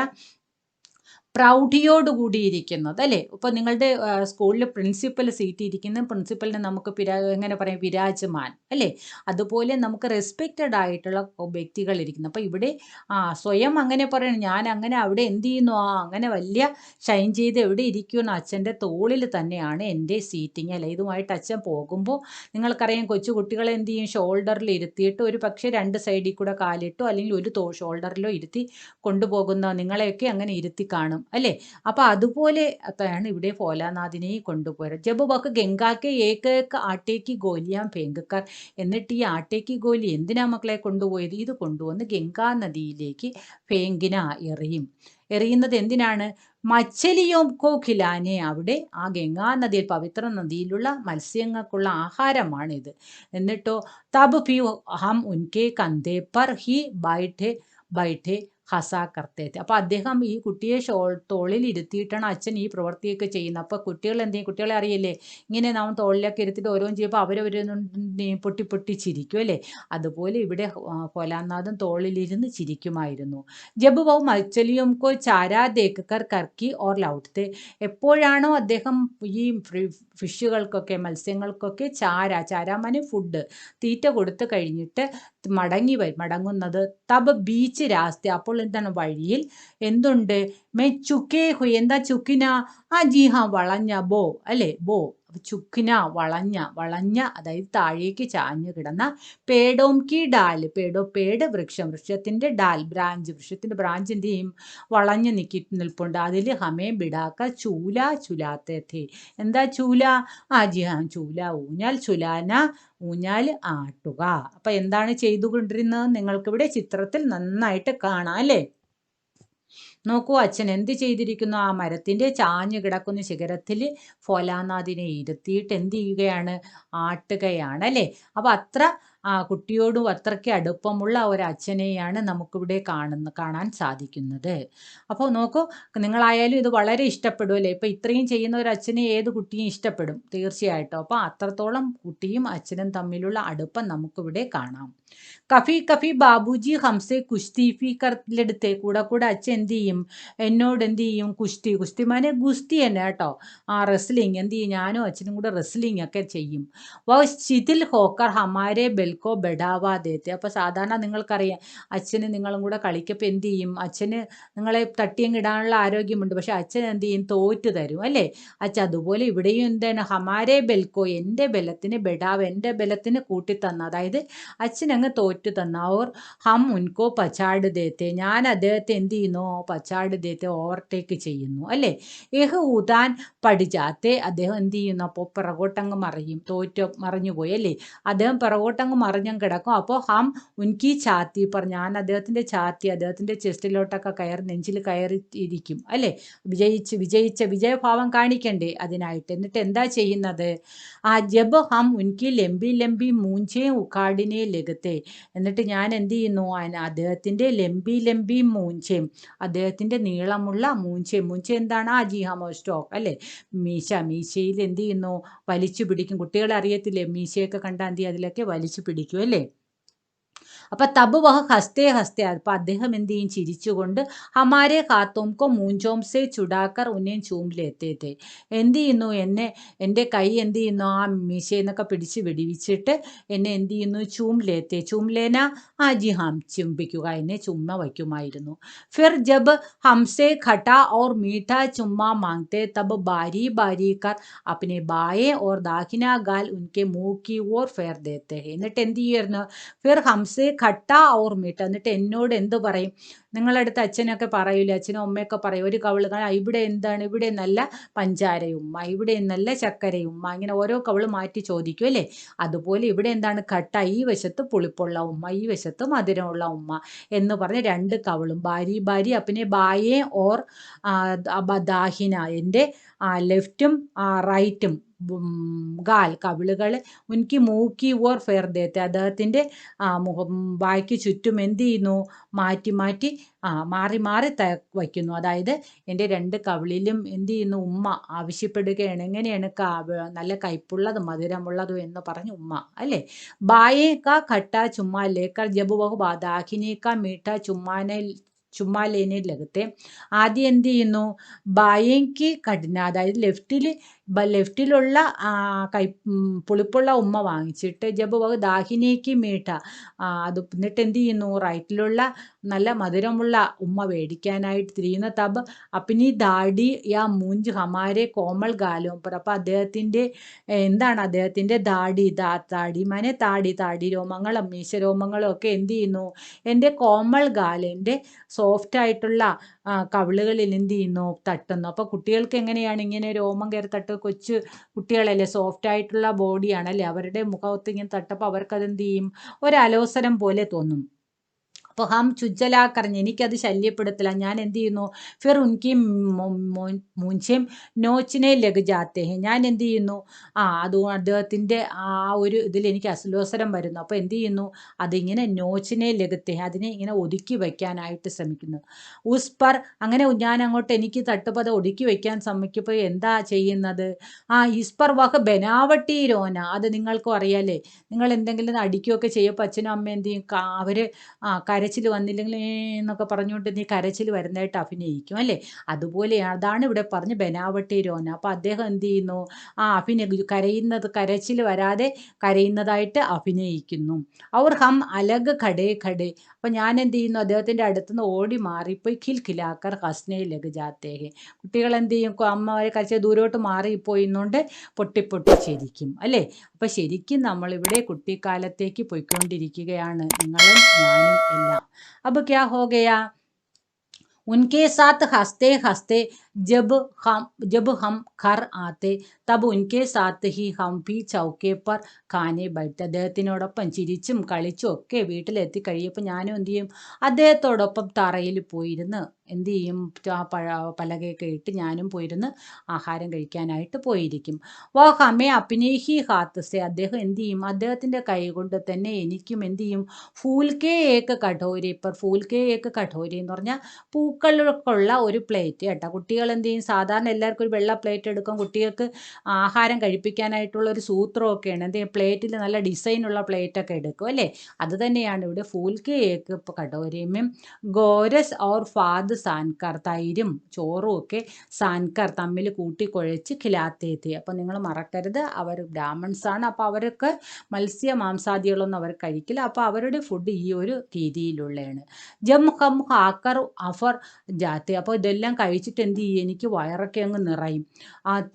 പ്രൗഢിയോടുകൂടിയിരിക്കുന്നത് അല്ലേ. ഇപ്പോൾ നിങ്ങളുടെ സ്കൂളിൽ പ്രിൻസിപ്പൽ സീറ്റ് ഇരിക്കുന്ന പ്രിൻസിപ്പലിനെ നമുക്ക് എങ്ങനെ പറയും, വിരാജമാൻ അല്ലേ. അതുപോലെ നമുക്ക് റെസ്പെക്റ്റഡ് ആയിട്ടുള്ള വ്യക്തികൾ ഇരിക്കുന്നു. അപ്പോൾ ഇവിടെ സ്വയം അങ്ങനെ പറയണം, ഞാൻ അങ്ങനെ അവിടെ എന്ത് ചെയ്യുന്നു, അങ്ങനെ വലിയ ഷൈൻ ചെയ്ത് എവിടെ ഇരിക്കുന്നു, അച്ഛൻ്റെ തോളിൽ തന്നെയാണ് എൻ്റെ സീറ്റിങ് അല്ലേ. ഇതുമായിട്ട് അച്ഛൻ പോകുമ്പോൾ നിങ്ങൾക്കറിയാം, കൊച്ചു കുട്ടികളെ എന്ത് ചെയ്യും, ഷോൾഡറിൽ ഇരുത്തിയിട്ട് ഒരു പക്ഷേ രണ്ട് സൈഡിൽ കൂടെ കാലിട്ടോ അല്ലെങ്കിൽ ഒരു ഷോൾഡറിലോ ഇരുത്തി കൊണ്ടുപോകുന്ന നിങ്ങളെയൊക്കെ അങ്ങനെ ഇരുത്തി കാണും അല്ലേ. അപ്പോൾ അതുപോലെ ആണ് ഇവിടെ ഭോലാനാഥിനെ കൊണ്ടുപോയത്. ജബ് വക്ക് ഗംഗാക്കെ ഏക ആട്ടേക്ക് ഗോലിയാം ഫേങ്കക്കാർ. എന്നിട്ട് ഈ ആട്ടേക്ക് ഗോലി എന്തിനാ മക്കളെ കൊണ്ടുപോയത്, ഇത് കൊണ്ടുവന്ന് ഗംഗാ നദിയിലേക്ക് ഫേങ്കിന എറിയുന്നത് എന്തിനാണ്, മച്ചലിയോ കോ ഖിലാനെ. അവിടെ ആ ഗംഗാ നദിയിൽ, പവിത്ര നദിയിലുള്ള മത്സ്യങ്ങൾക്കുള്ള ആഹാരമാണിത്. എന്നിട്ടോ തബ് ഭി ഹം ഉൻകെ കന്ധേ പർ ഹി ബൈഠെ ബൈഠെ ഹസാ കർത്തേ थे. അപ്പോൾ അദ്ദേഹം ഈ കുട്ടിയെ തോളിൽ ഇരുത്തിയിട്ടാണ് അച്ഛൻ ഈ പ്രവൃത്തിയൊക്കെ ചെയ്യുന്നത്. അപ്പോൾ കുട്ടികൾ എന്ത് ചെയ്യും, കുട്ടികളെ അറിയില്ലേ, ഇങ്ങനെ നാം തോളിലൊക്കെ ഇരുത്തിയിട്ട് ഓരോന്നും ചെയ്യുമ്പോൾ അവരവരൊന്നും പൊട്ടി പൊട്ടി ചിരിക്കും അല്ലേ. അതുപോലെ ഇവിടെ ഭോലാനാഥൻ തോളിലിരുന്ന് ചിരിക്കുമായിരുന്നു. ജബ് വഹു മച്ചലിയും കോ ചാരാ ദേക്ക് കർ കർക്കി ഓർ ലൗട്ട്ത്തെ. എപ്പോഴാണോ അദ്ദേഹം ഈ ഫിഷുകൾക്കൊക്കെ, മത്സ്യങ്ങൾക്കൊക്കെ ചാരാമാന് ഫുഡ്, തീറ്റ കൊടുത്തു കഴിഞ്ഞിട്ട് മടങ്ങുന്നത്, തബ് ബീച്ച് രാസ്ത, അപ്പോൾ എന്താണ്, വഴിയിൽ എന്തുണ്ട്, മേ ചുക്കേ ഹുയ്. എന്താ ചുക്കിന, ജി ഹാ വളഞ്ഞ, ബോ അല്ലേ, ബോ. ചുക്കിന വളഞ്ഞ അതായത് താഴേക്ക് ചാഞ്ഞു കിടന്ന പേടോം കി ഡാൽ, പേട് വൃക്ഷത്തിൻ്റെ ഡാൽ, വൃക്ഷത്തിൻ്റെ ബ്രാഞ്ച് എന്ത് ചെയ്യും, വളഞ്ഞു നിൽപ്പുണ്ട്. അതിൽ ഹമേ ബിടാക്ക ചൂല ചുലാത്തെ ഥേ. എന്താ ചൂല, ജി ഹാ ചൂല, ഊഞ്ഞാൽ, ചുലാന ഊഞ്ഞാൽ ആട്ടുക. അപ്പം എന്താണ് ചെയ്തുകൊണ്ടിരുന്നത് നിങ്ങൾക്കിവിടെ ചിത്രത്തിൽ നന്നായിട്ട് കാണാം അല്ലേ. നോക്കൂ, അച്ഛൻ എന്ത് ചെയ്തിരിക്കുന്നു, ആ മരത്തിൻ്റെ ചാഞ്ഞു കിടക്കുന്ന ശിഖരത്തിൽ ഭോലാനാഥിനെ ഇരുത്തിയിട്ട് എന്ത് ചെയ്യുകയാണ്, ആട്ടുകയാണ് അല്ലേ. അപ്പോൾ അത്ര കുട്ടിയോടും അത്രയ്ക്ക് അടുപ്പമുള്ള ഒരച്ഛനെയാണ് നമുക്കിവിടെ കാണാൻ സാധിക്കുന്നത്. അപ്പോൾ നോക്കൂ, നിങ്ങളായാലും ഇത് വളരെ ഇഷ്ടപ്പെടും അല്ലേ. ഇപ്പോൾ ഇത്രയും ചെയ്യുന്ന ഒരു അച്ഛനെ ഏത് കുട്ടിയും ഇഷ്ടപ്പെടും തീർച്ചയായിട്ടും. അപ്പോൾ അത്രത്തോളം കുട്ടിയും അച്ഛനും തമ്മിലുള്ള അടുപ്പം നമുക്കിവിടെ കാണാം. കഫി കഫി ബാബുജി ഹംസെ കുസ്തി ഫി കർലെടുത്തെ. കൂടെ അച്ഛൻ എന്ത് ചെയ്യും, എന്നോട് എന്ത് ചെയ്യും, കുസ്തി മാനെ ഗുസ്തി തന്നെ കേട്ടോ, റെസ്ലിംഗ് എന്ത് ചെയ്യും, ഞാനും അച്ഛനും കൂടെ റെസ്ലിംഗ് ഒക്കെ ചെയ്യും. ശിഥിൽ ഹോക്കർ ഹമാരെ ബെൽക്കോ ബെഡാവാ ദേത്തെ. അപ്പോൾ സാധാരണ നിങ്ങൾക്കറിയാം, അച്ഛന് നിങ്ങളും കൂടെ കളിക്കപ്പോൾ എന്ത് ചെയ്യും, അച്ഛന് നിങ്ങളെ തട്ടിയങ്ങിടാനുള്ള ആരോഗ്യമുണ്ട്, പക്ഷെ അച്ഛൻ എന്ത് ചെയ്യും, തോറ്റ് തരും അല്ലേ. അച്ഛൻ അതുപോലെ ഇവിടെയും എന്താണ്, ഹമാരെ ബെൽക്കോ, എൻ്റെ ബലത്തിന്, ബെഡാവ് എൻ്റെ ബലത്തിന് കൂട്ടിത്തന്ന, അതായത് അച്ഛൻ അങ്ങ് തോറ്റു തന്ന. ഓർ ഹം ഉൻകോ പച്ചാട് ദേത്തെ, ഞാൻ അദ്ദേഹത്തെ എന്ത് ചെയ്യുന്നു, പച്ചാട് ദേത്തെ ഓവർടേക്ക് ചെയ്യുന്നു അല്ലേ. ഏഹ് ഊതാൻ പഠിച്ചാത്തെ, അദ്ദേഹം എന്ത് ചെയ്യുന്നു, അപ്പോൾ പിറകോട്ടങ്ങ് മറിഞ്ഞുപോയി അല്ലേ. അദ്ദേഹം പിറകോട്ടങ്ങ് മറിഞ്ഞും കിടക്കും. അപ്പോൾ ഹം ഉൻകി ഛാത്തി പർ, ഞാൻ അദ്ദേഹത്തിൻ്റെ അദ്ദേഹത്തിൻ്റെ ചെസ്റ്റിലോട്ടൊക്കെ നെഞ്ചിൽ കയറി ഇരിക്കും അല്ലേ. വിജയഭാവം കാണിക്കണ്ടേ അതിനായിട്ട്. എന്നിട്ട് എന്താ ചെയ്യുന്നത്, ജബ് ഹം ഉൻകി ലംബി മൂഞ്ചേ ഉക്കാടിനെ ലഗത്തെ. എന്നിട്ട് ഞാൻ എന്ത് ചെയ്യുന്നു, അദ്ദേഹത്തിൻ്റെ ലംബി മൂഞ്ചേം, അദ്ദേഹത്തിൻ്റെ നീളമുള്ള മൂഞ്ച എന്താണ്, ജി ഹാ സ്റ്റോക്ക് അല്ലേ, മീശയിൽ എന്ത് ചെയ്യുന്നു, വലിച്ചു പിടിക്കും. കുട്ടികളെ അറിയത്തില്ലേ, മീശയൊക്കെ കണ്ടാൽ എന്ത് ചെയ്യും, അതിലൊക്കെ വലിച്ചു പിടിക്കും അല്ലേ. അപ്പം തബ് വഹ ഹസ്തേ അപ്പം അദ്ദേഹം എന്ത് ചെയ്യും, ചിരിച്ചുകൊണ്ട് ഹമാരെ ഹാത്തോംകോ മൂഞ്ചോംസെ ചുടാക്കർ ഉന്നേം ചൂമിലെത്തേത്തെ, എന്ത് ചെയ്യുന്നു, എൻ്റെ കൈ എന്ത് ചെയ്യുന്നു, ആ മീശയെന്നൊക്കെ പിടിച്ച് വെടിവിച്ചിട്ട് എന്നെ എന്ത് ചെയ്യുന്നു, ചൂംലേന ജി ഹാം, ചുംബിക്കുക, എന്നെ ചുമ്മ വയ്ക്കുമായിരുന്നു. ഫിർ ജബ് ഹംസെ ഖട്ട ഓർ മീഠ ചുമ്മ മാങ്തെ തബ് ബാരി കർ അപ്പനെ ബായെ ഓർ ദാഹിന ഗാൽ ഉൻകെ മുँह की ओर फेर देते हैं. എന്നിട്ട് എന്ത് ചെയ്യുമായിരുന്നു, ഫിർ ഹംസെ ഖട്ട ഓർ മീഠ, എന്നിട്ട് എന്നോട് എന്ത് പറയും, നിങ്ങളടുത്ത് അച്ഛനൊക്കെ പറയൂലേ, അച്ഛനും അമ്മയൊക്കെ പറയും, ഒരു കവിള് ഇവിടെ എന്താണ്, ഇവിടെ നല്ല പഞ്ചാരയുമ്മ, ഇവിടെ നല്ല ചക്കരയുമ്മ, ഇങ്ങനെ ഓരോ കവിള് മാറ്റി ചോദിക്കും അല്ലേ. അതുപോലെ ഇവിടെ എന്താണ്, ഖട്ട, ഈ വശത്ത് പുളിപ്പുള്ള ഉമ്മ, ഈ വശത്ത് മധുരമുള്ള ഉമ്മ എന്ന് പറഞ്ഞ് രണ്ട് കവിളും, ബാരി അപ്പനെ ബായേ ഓർ ദാഹിന, എൻ്റെ ലെഫ്റ്റും റൈറ്റും കവിളുകൾ, ഉൻകി മൂക്കി ഓർ ഫെയർ ദേത്തെ, അദ്ദേഹത്തിൻ്റെ വായ്ക്ക് ചുറ്റും എന്ത് ചെയ്യുന്നു, മാറ്റി മാറി വയ്ക്കുന്നു. അതായത് എൻ്റെ രണ്ട് കവിളിലും എന്ത് ചെയ്യുന്നു, ഉമ്മ ആവശ്യപ്പെടുകയാണ്. എങ്ങനെയാണ്, നല്ല കയ്പുള്ളതും മധുരമുള്ളതും എന്ന് പറഞ്ഞ് ഉമ്മ അല്ലേ. ബായേ കാ ഖട്ട ചുമ്മാ ലേക്കർ ജബ് വഹു ദാഹിനെ കാ മീഠ ചുമ്മാനെ ചുമ്മാ ലേനെ ലഗത്തെ. ആദ്യം എന്ത് ചെയ്യുന്നു, ബായേക്ക് കഠിന, അതായത് ലെഫ്റ്റിലുള്ള പുളിപ്പുള്ള ഉമ്മ വാങ്ങിച്ചിട്ട് ജബ് വഹ് ദാഹിനേക്ക് മീഠ, അത് എന്നിട്ട് എന്ത് ചെയ്യുന്നു, റൈറ്റിലുള്ള നല്ല മധുരമുള്ള ഉമ്മ മേടിക്കാനായിട്ട് തിരിയുന്ന. തബ് അപ്പിനി ദാഡി യാ മൂഞ്ച് ഹമാരെ കോമൾ ഗാലോ പർ. അപ്പം അദ്ദേഹത്തിൻ്റെ എന്താണ്, അദ്ദേഹത്തിൻ്റെ താടി മാനെ താടി രോമങ്ങളും മീശരോമങ്ങളും ഒക്കെ എന്ത് ചെയ്യുന്നു, എൻ്റെ കോമൾ ഗാൽ, എൻ്റെ സോഫ്റ്റ് ആയിട്ടുള്ള കവിളുകളിൽ എന്ത് ചെയ്യുന്നു, തട്ടുന്നു. അപ്പോൾ കുട്ടികൾക്ക് എങ്ങനെയാണ് ഇങ്ങനെ രോമം കയറി കൊച്ചു കുട്ടികളല്ലേ, സോഫ്റ്റ് ആയിട്ടുള്ള ബോഡിയാണല്ലേ, അവരുടെ മുഖത്ത് ഇങ്ങനെ തട്ടപ്പോൾ അവർക്കത് എന്ത് ചെയ്യും, ഒരലോസരം പോലെ തോന്നും. അപ്പോൾ ഹം ചുജ്ജലാക്കറിഞ്ഞ്, എനിക്കത് ശല്യപ്പെടുത്തില്ല, ഞാൻ എന്ത് ചെയ്യുന്നു, ഫിർ ഉൻകി മൂഞ്ചേം നോച്ചിനെ ലഗ് ജാത്തേ ഹെ, ഞാൻ എന്ത് ചെയ്യുന്നു, അതുകൊണ്ട് അദ്ദേഹത്തിൻ്റെ ആ ഒരു ഇതിൽ എനിക്ക് അസ്ലോസരം വരുന്നു. അപ്പോൾ എന്ത് ചെയ്യുന്നു, അതിങ്ങനെ നോച്ചിനെ ലഗത്തെ, അതിനെ ഇങ്ങനെ ഒതുക്കി വയ്ക്കാനായിട്ട് ശ്രമിക്കുന്നു. ഉസ് പർ, അങ്ങനെ ഞാൻ അങ്ങോട്ട് എനിക്ക് തട്ടുപത ഒതുക്കി വയ്ക്കാൻ ശ്രമിക്കുമ്പോൾ എന്താ ചെയ്യുന്നത്, ഇസ് പർ വഹ് ബനാവട്ടി രോന, അത് നിങ്ങൾക്കും അറിയാലേ, നിങ്ങൾ എന്തെങ്കിലും അടിക്കുകയൊക്കെ ചെയ്യുമ്പോൾ അച്ഛനും അമ്മയും എന്ത് ചെയ്യും, അവർ കരച്ചിൽ വന്നില്ലെങ്കിൽ എന്നൊക്കെ പറഞ്ഞുകൊണ്ട് നീ കരച്ചിൽ വരുന്നതായിട്ട് അഭിനയിക്കും അല്ലേ, അതുപോലെ അതാണ് ഇവിടെ പറഞ്ഞ് ബനാവട്ടി രോന. അപ്പോൾ അദ്ദേഹം എന്ത് ചെയ്യുന്നു, കരച്ചിൽ വരാതെ കരയുന്നതായിട്ട് അഭിനയിക്കുന്നു. അവർ ഹം അലഗ് ഖടേ, അപ്പം ഞാൻ എന്ത് ചെയ്യുന്നു, അദ്ദേഹത്തിൻ്റെ അടുത്തുനിന്ന് ഓടി മാറിപ്പോയി ഖിൽഖിലാക്കർ ഹസ്നെ ലഗ് ജാത്തേ ഹെ, കുട്ടികൾ എന്ത് ചെയ്യും, അമ്മമാരെ കരച്ചിൽ ദൂരോട്ട് മാറിപ്പോയിന്നുകൊണ്ട് പൊട്ടി ചിരിക്കും അല്ലേ. അപ്പം ശരിക്കും നമ്മളിവിടെ കുട്ടിക്കാലത്തേക്ക് പോയിക്കൊണ്ടിരിക്കുകയാണ്, നിങ്ങളും ഞാനും എല്ലാം. अब क्या हो गया, उनके साथ हंसते हंसते जब हम घर आते तब उनके साथ ही हम भी चौके पर खाने बैठते. അദ്ദേഹത്തിനോടൊപ്പം ചിരിച്ചും കളിച്ചും ഒക്കെ വീട്ടിലെത്തി കഴിയപ്പോൾ ഞാനും എന്ത് ചെയ്യും, അദ്ദേഹത്തോടൊപ്പം തറയിൽ പോയിരുന്ന് എന്ത് ചെയ്യും, പലകയൊക്കെ ഇട്ട് ഞാനും പോയിരുന്ന് ആഹാരം കഴിക്കാനായിട്ട് പോയിരിക്കും. വാ ഹമേ അപ്നെ ഹി ഹാത്ത് സെ, അദ്ദേഹം എന്ത് ചെയ്യും, അദ്ദേഹത്തിൻ്റെ കൈ കൊണ്ട് തന്നെ എനിക്കും എന്ത് ചെയ്യും, ഫൂൽക്കേ ഏക്ക് കഠോരി പർ, ഫൂൽക്കേ ഏക്ക് കഠോരി എന്ന് പറഞ്ഞാൽ പൂക്കൾക്കുള്ള ഒരു പ്ലേറ്റ് കേട്ടോ. കുട്ടികൾ എന്ത് ചെയ്യും, സാധാരണ എല്ലാവർക്കും ഒരു വെള്ള പ്ലേറ്റ് എടുക്കും, കുട്ടികൾക്ക് ആഹാരം കഴിപ്പിക്കാനായിട്ടുള്ള ഒരു സൂത്രമൊക്കെയാണ്, എന്ത് ചെയ്യും, പ്ലേറ്റിൽ നല്ല ഡിസൈനുള്ള പ്ലേറ്റൊക്കെ എടുക്കും അല്ലേ. അത് തന്നെയാണ് ഇവിടെ ഫൂൽക്കെ ഏക്ക് കടോരയും ഗോരസ് ഓർ ഫാദ് സാൻകർ, തൈരും ചോറും ഒക്കെ സാൻകർ തമ്മിൽ കൂട്ടിക്കുഴച്ച് ഖിലാത്തേത്തി. അപ്പം നിങ്ങൾ മറക്കരുത്, അവർ ബ്രാഹ്മൺസ് ആണ്, അപ്പോൾ അവരൊക്കെ മത്സ്യ മാംസാദികളൊന്നും അവർ കഴിക്കില്ല, അപ്പോൾ അവരുടെ ഫുഡ് ഈ ഒരു രീതിയിലുള്ളതാണ്. ജം ഹം ഹാക്കർ അഫർ ജാത്തെ, അപ്പോൾ ഇതെല്ലാം കഴിച്ചിട്ട് എന്ത് ചെയ്യും, എനിക്ക് വയറൊക്കെ അങ്ങ് നിറയും.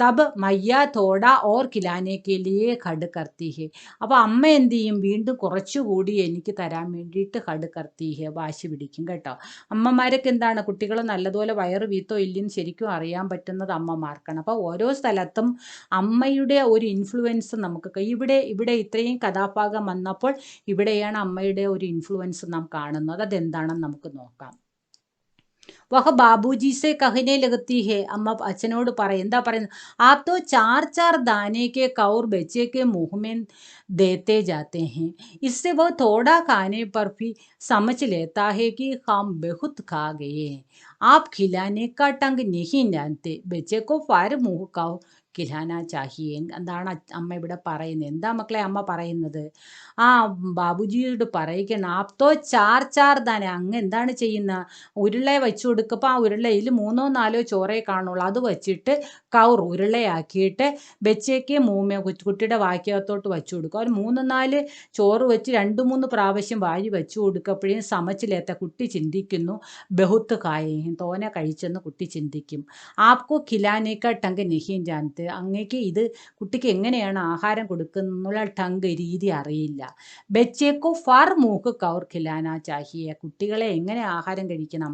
തബ് മയ്യ തോട ഓർ കിലാനേക്ക് ലിയേ ഖഡ് കർത്തി ഹെ, അപ്പോൾ അമ്മ എന്ത് ചെയ്യും, വീണ്ടും കുറച്ചുകൂടി എനിക്ക് തരാൻ വേണ്ടിയിട്ട് ഖഡ് കർത്തി ഹെ, വാശി പിടിക്കും കേട്ടോ. അമ്മമാരൊക്കെ എന്താണ്, കുട്ടികൾ നല്ലതുപോലെ വയറ് വീത്തോ ഇല്ലെന്ന് ശരിക്കും അറിയാൻ പറ്റുന്നത് അമ്മമാർക്കാണ്. അപ്പോൾ ഓരോ സ്ഥലത്തും അമ്മയുടെ ഒരു ഇൻഫ്ലുവൻസ് നമുക്ക് ഇവിടെ ഇത്രയും കഥാഭാഗം വന്നപ്പോൾ ഇവിടെയാണ് അമ്മയുടെ ഒരു ഇൻഫ്ലുവൻസ് നാം കാണുന്നത്. അതെന്താണെന്ന് നമുക്ക് നോക്കാം. വഹ ബാബുജി സെ കഹനെ ലഗത്തി ഹെ, അമ്മ അച്ഛനോട് എന്താ പറയുന്നത്, ആപ് തോ ചാർ ദാനെ കെ കൗർ ബच्चे के मुंह में देते जाते हैं, इससे वह थोड़ा खाने पर भी समझ लेता है कि हम बहुत खा गए, आप खिलाने का ढंग नहीं जानते, बच्चे को फार मुंह का ഖിലാന ചാഹിയെ. എന്താണ് അമ്മ ഇവിടെ പറയുന്നത്, എന്താ മക്കളെ അമ്മ പറയുന്നത്, ബാബുജിയോട് പറയുകയാണ്, ആപ്തോ ചാർ ദാനെ, അങ്ങ് എന്താണ് ചെയ്യുന്ന, ഉരുള വെച്ചു കൊടുക്കപ്പോൾ ആ ഉരുളയിൽ 3 or 4 ചോറേ കാണുള്ളൂ, അത് വെച്ചിട്ട് കൗർ ഉരുളയാക്കിയിട്ട് ബച്ചയ്ക്ക് മൂമ, കുട്ടിയുടെ വായ്ക്കകത്തോട്ട് വെച്ചു കൊടുക്കും. അവർ 3-4 ചോറ് വെച്ച് 2-3 പ്രാവശ്യം വാരി വെച്ചു കൊടുക്കപ്പോഴേ സമച്ചിലേത്ത കുട്ടി ചിന്തിക്കുന്നു, ബഹുത്ത് കായേയും, തോനെ കഴിച്ചെന്ന് കുട്ടി ചിന്തിക്കും. ആപ്കോ ഖിലാനേക്ക ടങ്ക് നെഹിയും ജാനത്ത്, അങ്ങേക്ക് ഇത് കുട്ടിക്ക് എങ്ങനെയാണ് ആഹാരം കൊടുക്കുന്നുള്ള ടങ്ക് രീതി അറിയില്ല. ബച്ചേക്കോ ഫർ മൂക്ക് കൗർ ഖിലാന ചാഹിയെ, കുട്ടികളെ എങ്ങനെ ആഹാരം കഴിക്കണം,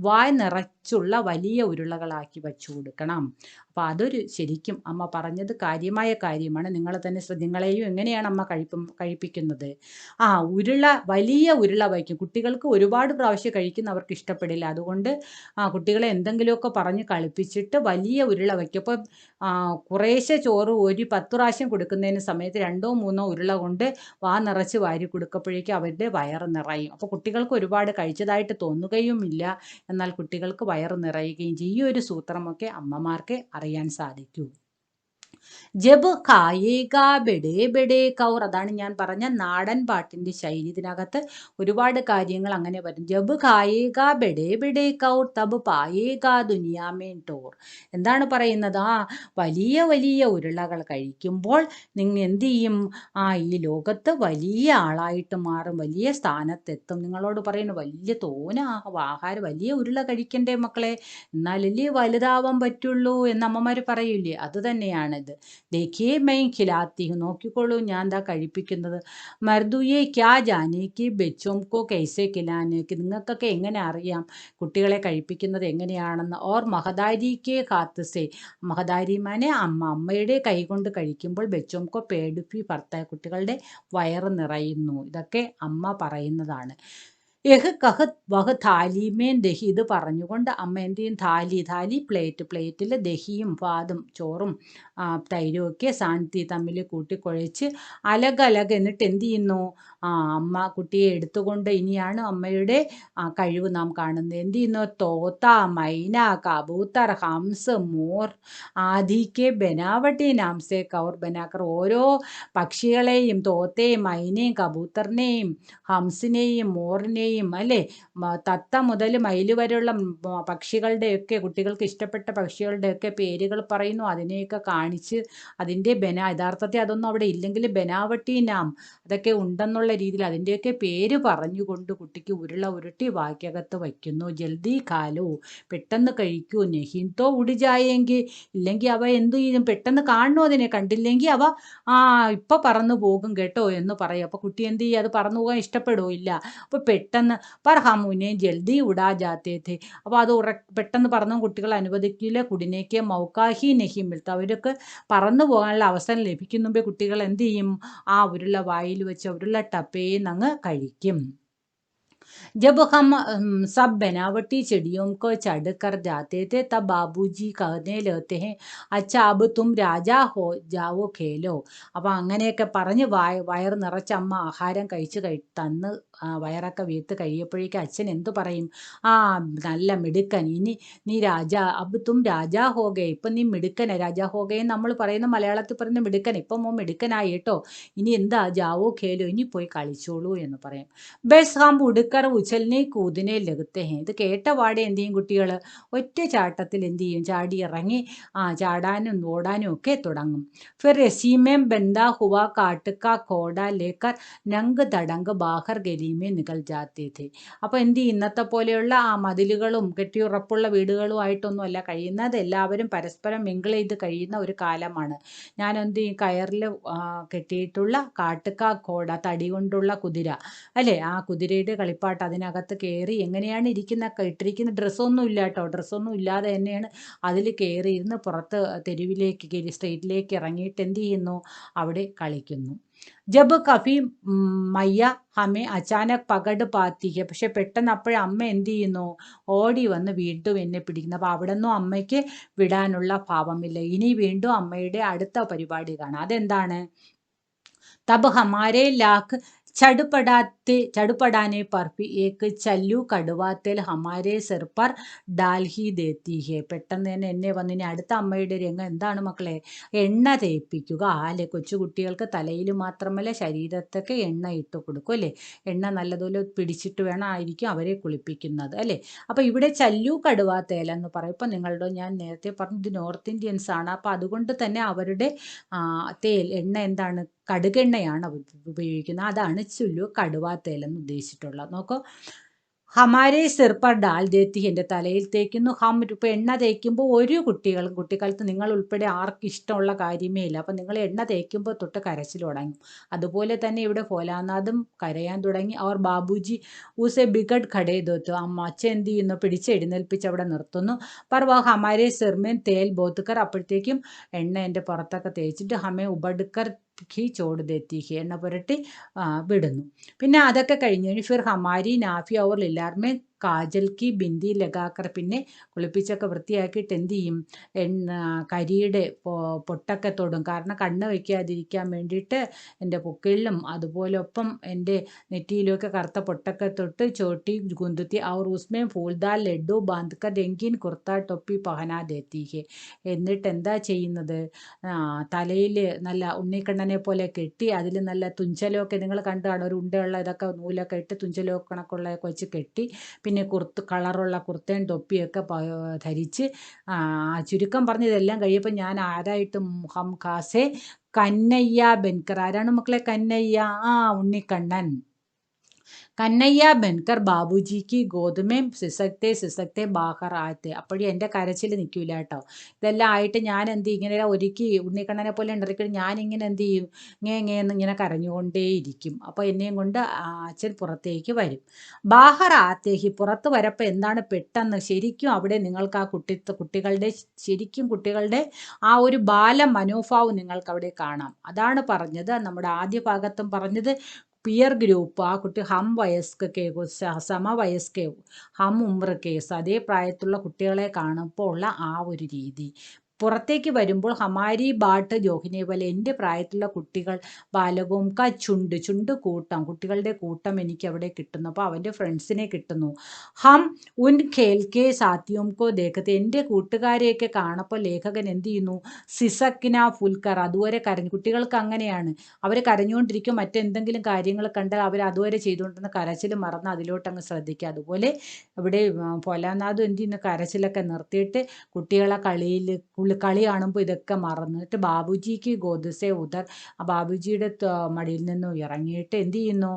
വായ് നിറച്ചുള്ള വലിയ ഉരുളകളാക്കി വെച്ചു കൊടുക്കണം. അപ്പോൾ അതൊരു ശരിക്കും അമ്മ പറഞ്ഞത് കാര്യമായ കാര്യമാണ്. നിങ്ങൾ തന്നെ നിങ്ങളെയും എങ്ങനെയാണ് അമ്മ കഴിപ്പിക്കുന്നത്, വലിയ ഉരുള വയ്ക്കും. കുട്ടികൾക്ക് ഒരുപാട് പ്രാവശ്യം കഴിക്കുന്നവർക്ക് ഇഷ്ടപ്പെടില്ല, അതുകൊണ്ട് കുട്ടികളെ എന്തെങ്കിലുമൊക്കെ പറഞ്ഞ് കളിപ്പിച്ചിട്ട് വലിയ ഉരുള വയ്ക്കും. അപ്പോൾ കുറേശ്ശെ ചോറ് ഒരു 10 പ്രാവശ്യം കൊടുക്കുന്നതിന് സമയത്ത് 2-3 ഉരുള കൊണ്ട് വാ നിറച്ച് വാരി കൊടുക്കപ്പോഴേക്കും അവരുടെ വയറ് നിറയും. അപ്പോൾ കുട്ടികൾക്ക് ഒരുപാട് കഴിച്ചതായിട്ട് തോന്നുകയുമില്ല, എന്നാൽ കുട്ടികൾക്ക് വയറ് നിറയുകയും ചെയ്യും. ഈ ഒരു സൂത്രമൊക്കെ അമ്മമാർക്ക് അറിയാൻ സാധിക്കൂ. ജബ് ഖായേഗ ബെഡേ ബെഡേ കൗർ, അതാണ് ഞാൻ പറഞ്ഞ നാടൻ പാട്ടിൻ്റെ ശൈലി. ഇതിനകത്ത് ഒരുപാട് കാര്യങ്ങൾ അങ്ങനെ വരും. ജബ് ഖായേഗ ബെഡേ ബെഡേ കൗർ തബ് പായേഗ ദുനിയാമേൻ ടോർ. എന്താണ് പറയുന്നത്? വലിയ വലിയ ഉരുളകൾ കഴിക്കുമ്പോൾ നിങ്ങൾ എന്ത് ചെയ്യും? ഈ ലോകത്ത് വലിയ ആളായിട്ട് മാറും, വലിയ സ്ഥാനത്തെത്തും. നിങ്ങളോട് പറയുന്നു വലിയ ആഹാരം, വലിയ ഉരുള കഴിക്കണ്ടേ മക്കളെ, എന്നാലല്ലേ വലുതാവാൻ പറ്റുള്ളൂ എന്ന് അമ്മമാർ പറയില്ലേ? അത് തന്നെയാണിത്. ദേഖിയേ മൈ ഖിലാത്തി ഹും, നോക്കിക്കോളൂ ഞാൻ എന്താ കഴിപ്പിക്കുന്നത്. മർദുയെ ക്യാ ജാനേക്ക് ബെച്ചോം കോ കൈസെ ഖിലാനേക്ക്, നിങ്ങൾക്കൊക്കെ എങ്ങനെ അറിയാം കുട്ടികളെ കഴിപ്പിക്കുന്നത് എങ്ങനെയാണെന്ന്. ഓർ മഹദാരി കെ ഹാത്ത് സെ, മഹദാരി മാനെ അമ്മയുടെ കൈ കൊണ്ട് കഴിക്കുമ്പോൾ ബെച്ചോം കോ പേട് ഫി ഭർത്ത, കുട്ടികളുടെ വയറ് നിറയുന്നു. ഇതൊക്കെ അമ്മ പറയുന്നതാണ്. യഹ് കഹ് വഹ് താലിമേൻ ദഹി, ഇത് പറഞ്ഞുകൊണ്ട് അമ്മ എന്ത് ചെയ്യും? താലി പ്ലേറ്റിൽ ദഹിയും പാതും ചോറും തൈരും ഒക്കെ സാന്തി തമ്മിൽ കൂട്ടിക്കുഴച്ച് അലകലക, എന്നിട്ട് എന്ത് ചെയ്യുന്നു? അമ്മ കുട്ടിയെ എടുത്തുകൊണ്ട്, ഇനിയാണ് അമ്മയുടെ കഴിവ് നാം കാണുന്നത്. എന്ത് ചെയ്യുന്നു? തോത്ത, മൈന, കബൂത്തർ, ഹംസ്, മോർ ആദിക്കെ ബനാവട്ടി നാംസെ കൗർ ബനാക്കർ, ഓരോ പക്ഷികളെയും, തോത്തയും മൈനയും കബൂത്തറിനെയും ഹംസിനെയും മോറിനെയും അല്ലേ, തത്ത മുതൽ മയിൽ വരെയുള്ള പക്ഷികളുടെയൊക്കെ, കുട്ടികൾക്ക് ഇഷ്ടപ്പെട്ട പക്ഷികളുടെയൊക്കെ പേരുകൾ പറയുന്നു. അതിനെയൊക്കെ കാണിച്ച് അതിൻ്റെ യഥാർത്ഥത്തിൽ അതൊന്നും അവിടെ ഇല്ലെങ്കിൽ ബനാവട്ടി നാം, അതൊക്കെ ഉണ്ടെന്നുള്ള രീതിയിൽ അതിൻ്റെയൊക്കെ പേര് പറഞ്ഞുകൊണ്ട് കുട്ടിക്ക് ഉരുള ഉരുട്ടി വാക്കകത്ത് വയ്ക്കുന്നു. ജൽദി ഖാലോ, പെട്ടെന്ന് കഴിക്കൂ. നെഹിന്തോ ഉടിജായെങ്കിൽ, ഇല്ലെങ്കിൽ അവ എന്തു ചെയ്യും? പെട്ടെന്ന് കാണണോ അതിനെ, കണ്ടില്ലെങ്കിൽ അവ ഇപ്പം പറന്നു പോകും കേട്ടോ എന്ന് പറയും. അപ്പോൾ കുട്ടി എന്ത് ചെയ്യും? അത് പറന്നു പോകാൻ ഇഷ്ടപ്പെടുമോ? ഇല്ല. അപ്പോൾ പെട്ടെന്ന് പർ ഹമുനെ ജൽദി ഉടാ ജാത്തേ ഥേ, അപ്പോൾ അത് പെട്ടെന്ന് പറന്നും കുട്ടികൾ അനുവദിക്കില്ല. കുടിനേക്ക് മൗക്കാഹി നെഹി മിൽത്ത, അവർക്ക് പറന്നു പോകാനുള്ള അവസരം ലഭിക്കും മുമ്പേ കുട്ടികൾ എന്ത് ചെയ്യും? ഉരുള വായിൽ വെച്ച് ഉരുള ടപ്പേന്ന് അങ്ങ് കഴിക്കും. जब हम सब बनावटी चिड़ियों को चढ़ कर जाते थे तब बाबूजी कहने लगते हैं, अच्छा अब तुम രാജാ ഹോ ജാവോ ഖേലോ. അപ്പോൾ അങ്ങനെയൊക്കെ പറഞ്ഞ് വയറ് നിറച്ച് അമ്മ ആഹാരം തന്ന് വയറൊക്കെ വീർത്ത് കഴിയപ്പോഴേക്കും അച്ഛൻ എന്തു പറയും? നല്ല മിടുക്കൻ, ഇനി നീ അബ് തും രാജാ ഹോഗേ, ഇപ്പം നീ മിടുക്കനെ. രാജാ ഹോഗേ നമ്മൾ പറയുന്ന മലയാളത്തിൽ പറയുന്ന മിടുക്കൻ, ഇപ്പം മിടുക്കനായി കേട്ടോ, ഇനി എന്താ ജാവോ ഖേലോ, ഇനി പോയി കളിച്ചോളൂ എന്ന് പറയും. ബസ് ഹം ഉടുക്കർ ഉച്ചലിനെ കൂതിനെ ലഗത്തെ ഹേ, ഇത് കേട്ട പാടെ എന്ത് ചെയ്യും കുട്ടികൾ? ഒറ്റ ചാട്ടത്തിൽ എന്ത് ചെയ്യും? ചാടി ഇറങ്ങി ചാടാനും ഓടാനും ഒക്കെ തുടങ്ങും. ഫിർ രസീമേം ബന്ധാ ഹുവാ കാട്ടുക കോട ലേക്കർ നങ്ക് തടങ്ക് ബാഹർ ഗലീമേ നികൽ ജാത്തേ ഥേ. അപ്പോൾ എന്ത് ചെയ്യും? ഇന്നത്തെ പോലെയുള്ള മതിലുകളും കെട്ടിയുറപ്പുള്ള വീടുകളുമായിട്ടൊന്നും അല്ല കഴിയുന്നത്, എല്ലാവരും പരസ്പരം മിങ്കിൾ ചെയ്ത് കഴിയുന്ന ഒരു കാലമാണ്. ഞാൻ എന്ത് ചെയ്യും? കയറിൽ കെട്ടിയിട്ടുള്ള കാട്ടുക കോട, തടി കൊണ്ടുള്ള കുതിര അല്ലേ, ആ കുതിരയുടെ കളിപ്പാട്ട് അതിനകത്ത് കയറി, എങ്ങനെയാണ് ഇട്ടിരിക്കുന്ന ഡ്രസ്സൊന്നും ഇല്ല കേട്ടോ, ഡ്രസ്സൊന്നും ഇല്ലാതെ തന്നെയാണ് അതിൽ കയറി ഇരുന്ന് പുറത്ത് തെരുവിലേക്ക് സ്ട്രീറ്റിലേക്ക് ഇറങ്ങിയിട്ട് എന്ത് ചെയ്യുന്നു? അവിടെ കളിക്കുന്നു. ജബ് കഫി മയ്യ ഹമേ അച്ചാനക് പകട് പാത്തി ഹെ, പക്ഷെ പെട്ടെന്ന് അമ്മ എന്ത് ചെയ്യുന്നു? ഓടി വന്ന് വീണ്ടും എന്നെ പിടിക്കുന്നു. അപ്പോൾ അവിടെ നിന്നും അമ്മയ്ക്ക് വിടാനുള്ള ഭാവമില്ല. ഇനി വീണ്ടും അമ്മയുടെ അടുത്ത പരിപാടി കാണാം. അതെന്താണ്? തബ് ഹമാരെ ലാഖ് ചടുപടാനെ पर भी एक ചല്ലു കടുവാത്തേൽ ഹമാരെ സിർ പർ ഡാൽ ഹി ദേത്തി ഹെ, പെട്ടെന്ന് തന്നെ എന്നെ വന്ന്, ഇനി അടുത്ത അമ്മയുടെ രംഗം എന്താണ് മക്കളെ? എണ്ണ തേപ്പിക്കുക അല്ലേ. കൊച്ചുകുട്ടികൾക്ക് തലയിൽ മാത്രമല്ല ശരീരത്തൊക്കെ എണ്ണ ഇട്ട് കൊടുക്കും അല്ലേ. എണ്ണ നല്ലതുപോലെ പിടിച്ചിട്ട് ആയിരിക്കും അവരെ കുളിപ്പിക്കുന്നത് അല്ലേ. അപ്പോൾ ഇവിടെ ചല്ലു കടുവാത്തേൽ എന്ന് പറയും. ഇപ്പം ഞാൻ നേരത്തെ പറഞ്ഞു ഇത് നോർത്ത് ഇന്ത്യൻസ് ആണ്, അപ്പോൾ അതുകൊണ്ട് തന്നെ അവരുടെ എണ്ണ എന്താണ്? കടുകെണ്ണയാണ് അവർ ഉപയോഗിക്കുന്നത്. അതാണ് ചുല്ലു കടുവാത്തേൽ എന്ന് ഉദ്ദേശിച്ചിട്ടുള്ളത്. നോക്കൂ, ഹമാരെ സിർ പർ ഡാൽ ദേത്തി, എൻ്റെ തലയിൽ തേക്കുന്നു. ഇപ്പോൾ എണ്ണ തേക്കുമ്പോൾ ഒരു കുട്ടിക്കാലത്ത് നിങ്ങൾ ഉൾപ്പെടെ ആർക്കും ഇഷ്ടമുള്ള കാര്യമേ ഇല്ല. അപ്പം നിങ്ങൾ എണ്ണ തേക്കുമ്പോൾ തൊട്ട് കരച്ചിൽ തുടങ്ങും. അതുപോലെ തന്നെ ഇവിടെ ഭോലാനാഥും കരയാൻ തുടങ്ങി. അവർ ബാബുജി ഊസെ ബിഗഡ് ഖടേ ദോത്തു, അച്ഛൻ എന്ത് ചെയ്യുന്നു? എഴുന്നേൽപ്പിച്ച് അവിടെ നിർത്തുന്നു. പർ വ ഹമാരെ സിർമേൻ തേൽ ബോത്തുക്കർ, അപ്പോഴത്തേക്കും എണ്ണ എൻ്റെ പുറത്തൊക്കെ തേച്ചിട്ട് ഹമേ ഉബടുക്കർ ഘി ചോട് ദേത്തി എണ്ണ പുരട്ടി വിടുന്നു. പിന്നെ അതൊക്കെ കഴിഞ്ഞ് ഫിർ ഹമാരി നാഫി അവർ ലില്ലാർമേ കാജൽ കി ബിന്ദി ലഗാക്കർ, പിന്നെ കുളിപ്പിച്ചൊക്കെ വൃത്തിയാക്കിയിട്ട് എന്ത് ചെയ്യും, കരിയുടെ പൊട്ടൊക്കെ തൊടും. കാരണം കണ്ണ് വയ്ക്കാതിരിക്കാൻ വേണ്ടിയിട്ട് എൻ്റെ പൊക്കിളിലും അതുപോലെ ഒപ്പം എൻ്റെ നെറ്റിയിലൊക്കെ കറുത്ത പൊട്ടൊക്കെ തൊട്ട് ചോട്ടി ഗുന്തുത്തി ഔർ ഉസ്മേ ഫൂൽദാർ ലഡ്ഡു ബാന്ത്കർ രംഗീൻ കുർത്ത ടൊപ്പി പഹനാ ദേത്തി ഹെ. എന്നിട്ട് എന്താ ചെയ്യുന്നത്, തലയിൽ നല്ല ഉണ്ണിക്കണ്ണനെ പോലെ കെട്ടി അതിൽ നല്ല തുഞ്ചലമൊക്കെ നിങ്ങൾ കണ്ടു കാണും, ഒരു ഉണ്ടയുള്ള ഇതൊക്കെ നൂലൊക്കെ ഇട്ട് തുഞ്ചലോ കണക്കുള്ളതൊക്കെ വെച്ച് കെട്ടി, പിന്നെ കളറുള്ള കുർത്തയും തൊപ്പിയൊക്കെ ധരിച്ച്, ചുരുക്കം പറഞ്ഞ് ഇതെല്ലാം കഴിയപ്പോൾ ഞാൻ ആരായിട്ടും ഹം ഖാസെ കന്നയ്യ ബെൻകർ. ആരാണ് മക്കളെ കന്നയ്യ? ഉണ്ണിക്കണ്ണൻ. കന്നയ്യ ബൻകർ ബാബുജിക്ക് ഗോതമേം സിസക്തെ സിസക്തെ ബാഹർ ആത്തെ. അപ്പോഴും എൻ്റെ കരച്ചിൽ നിൽക്കില്ല കേട്ടോ. ഇതെല്ലാം ആയിട്ട് ഞാൻ എന്ത് ചെയ്യും, ഇങ്ങനെ ഒരുക്കി ഉണ്ണിക്കണ്ണനെ പോലെ ഉണ്ടറിക്കും, ഞാനിങ്ങനെ എന്ത് ചെയ്യും, ngേന്ന് ഇങ്ങനെ കരഞ്ഞുകൊണ്ടേയിരിക്കും. അപ്പോൾ എന്നെയും കൊണ്ട് അച്ഛൻ പുറത്തേക്ക് വരും. ബാഹർ ആത്തേഹി, പുറത്ത് വരപ്പോൾ എന്താണ് പെട്ടെന്ന് ശരിക്കും അവിടെ നിങ്ങൾക്ക് ആ കുട്ടികളുടെ ശരിക്കും കുട്ടികളുടെ ആ ഒരു ബാല മനോഭാവം നിങ്ങൾക്ക് അവിടെ കാണാം. അതാണ് പറഞ്ഞത്, നമ്മുടെ ആദ്യ ഭാഗത്തും പറഞ്ഞത് പിയർ ഗ്രൂപ്പ്, ആ കുട്ടി ഹം വയസ്കെ സമവയസ്കെ ഹം ഉമ്ര കേസ്, അതേ പ്രായത്തിലുള്ള കുട്ടികളെ കാണുമ്പോൾ ഉള്ള ആ ഒരു രീതി. പുറത്തേക്ക് വരുമ്പോൾ ഹമാരി ബാട്ട് ജോഹിനെ പോലെ, എൻ്റെ പ്രായത്തിലുള്ള കുട്ടികൾ ബാലകോം ക ചുണ്ട് കൂട്ടം, കുട്ടികളുടെ കൂട്ടം എനിക്ക് അവിടെ കിട്ടുന്നു. അപ്പോൾ അവൻ്റെ ഫ്രണ്ട്സിനെ കിട്ടുന്നു. ഹം ഉൻ ഖേൽ കെ സാത്തിയോം കോ ദേഖത്തെ, എൻ്റെ കൂട്ടുകാരെയൊക്കെ കാണപ്പോൾ ലേഖകൻ എന്ത് ചെയ്യുന്നു, സിസക്കിന ഫുൽക്കർ, അതുവരെ കരഞ്ഞു. കുട്ടികൾക്ക് അങ്ങനെയാണ്, അവർ കരഞ്ഞുകൊണ്ടിരിക്കും, മറ്റെന്തെങ്കിലും കാര്യങ്ങൾ കണ്ടാൽ അവർ അതുവരെ ചെയ്തുകൊണ്ടിരുന്ന കരച്ചിൽ മറന്ന് അതിലോട്ടങ്ങ് ശ്രദ്ധിക്കുക. അതുപോലെ ഇവിടെ ഭോലാനാഥും എന്ത് ചെയ്യുന്നു, കരച്ചിലൊക്കെ നിർത്തിയിട്ട് കുട്ടികളെ കളി കാണുമ്പോൾ ഇതൊക്കെ മറന്നിട്ട് ബാബുജിക്ക് ഗോദസെ ഉദർ, ബാബുജിയുടെ മടിയിൽ നിന്നും ഇറങ്ങിയിട്ട് എന്ത് ചെയ്യുന്നു,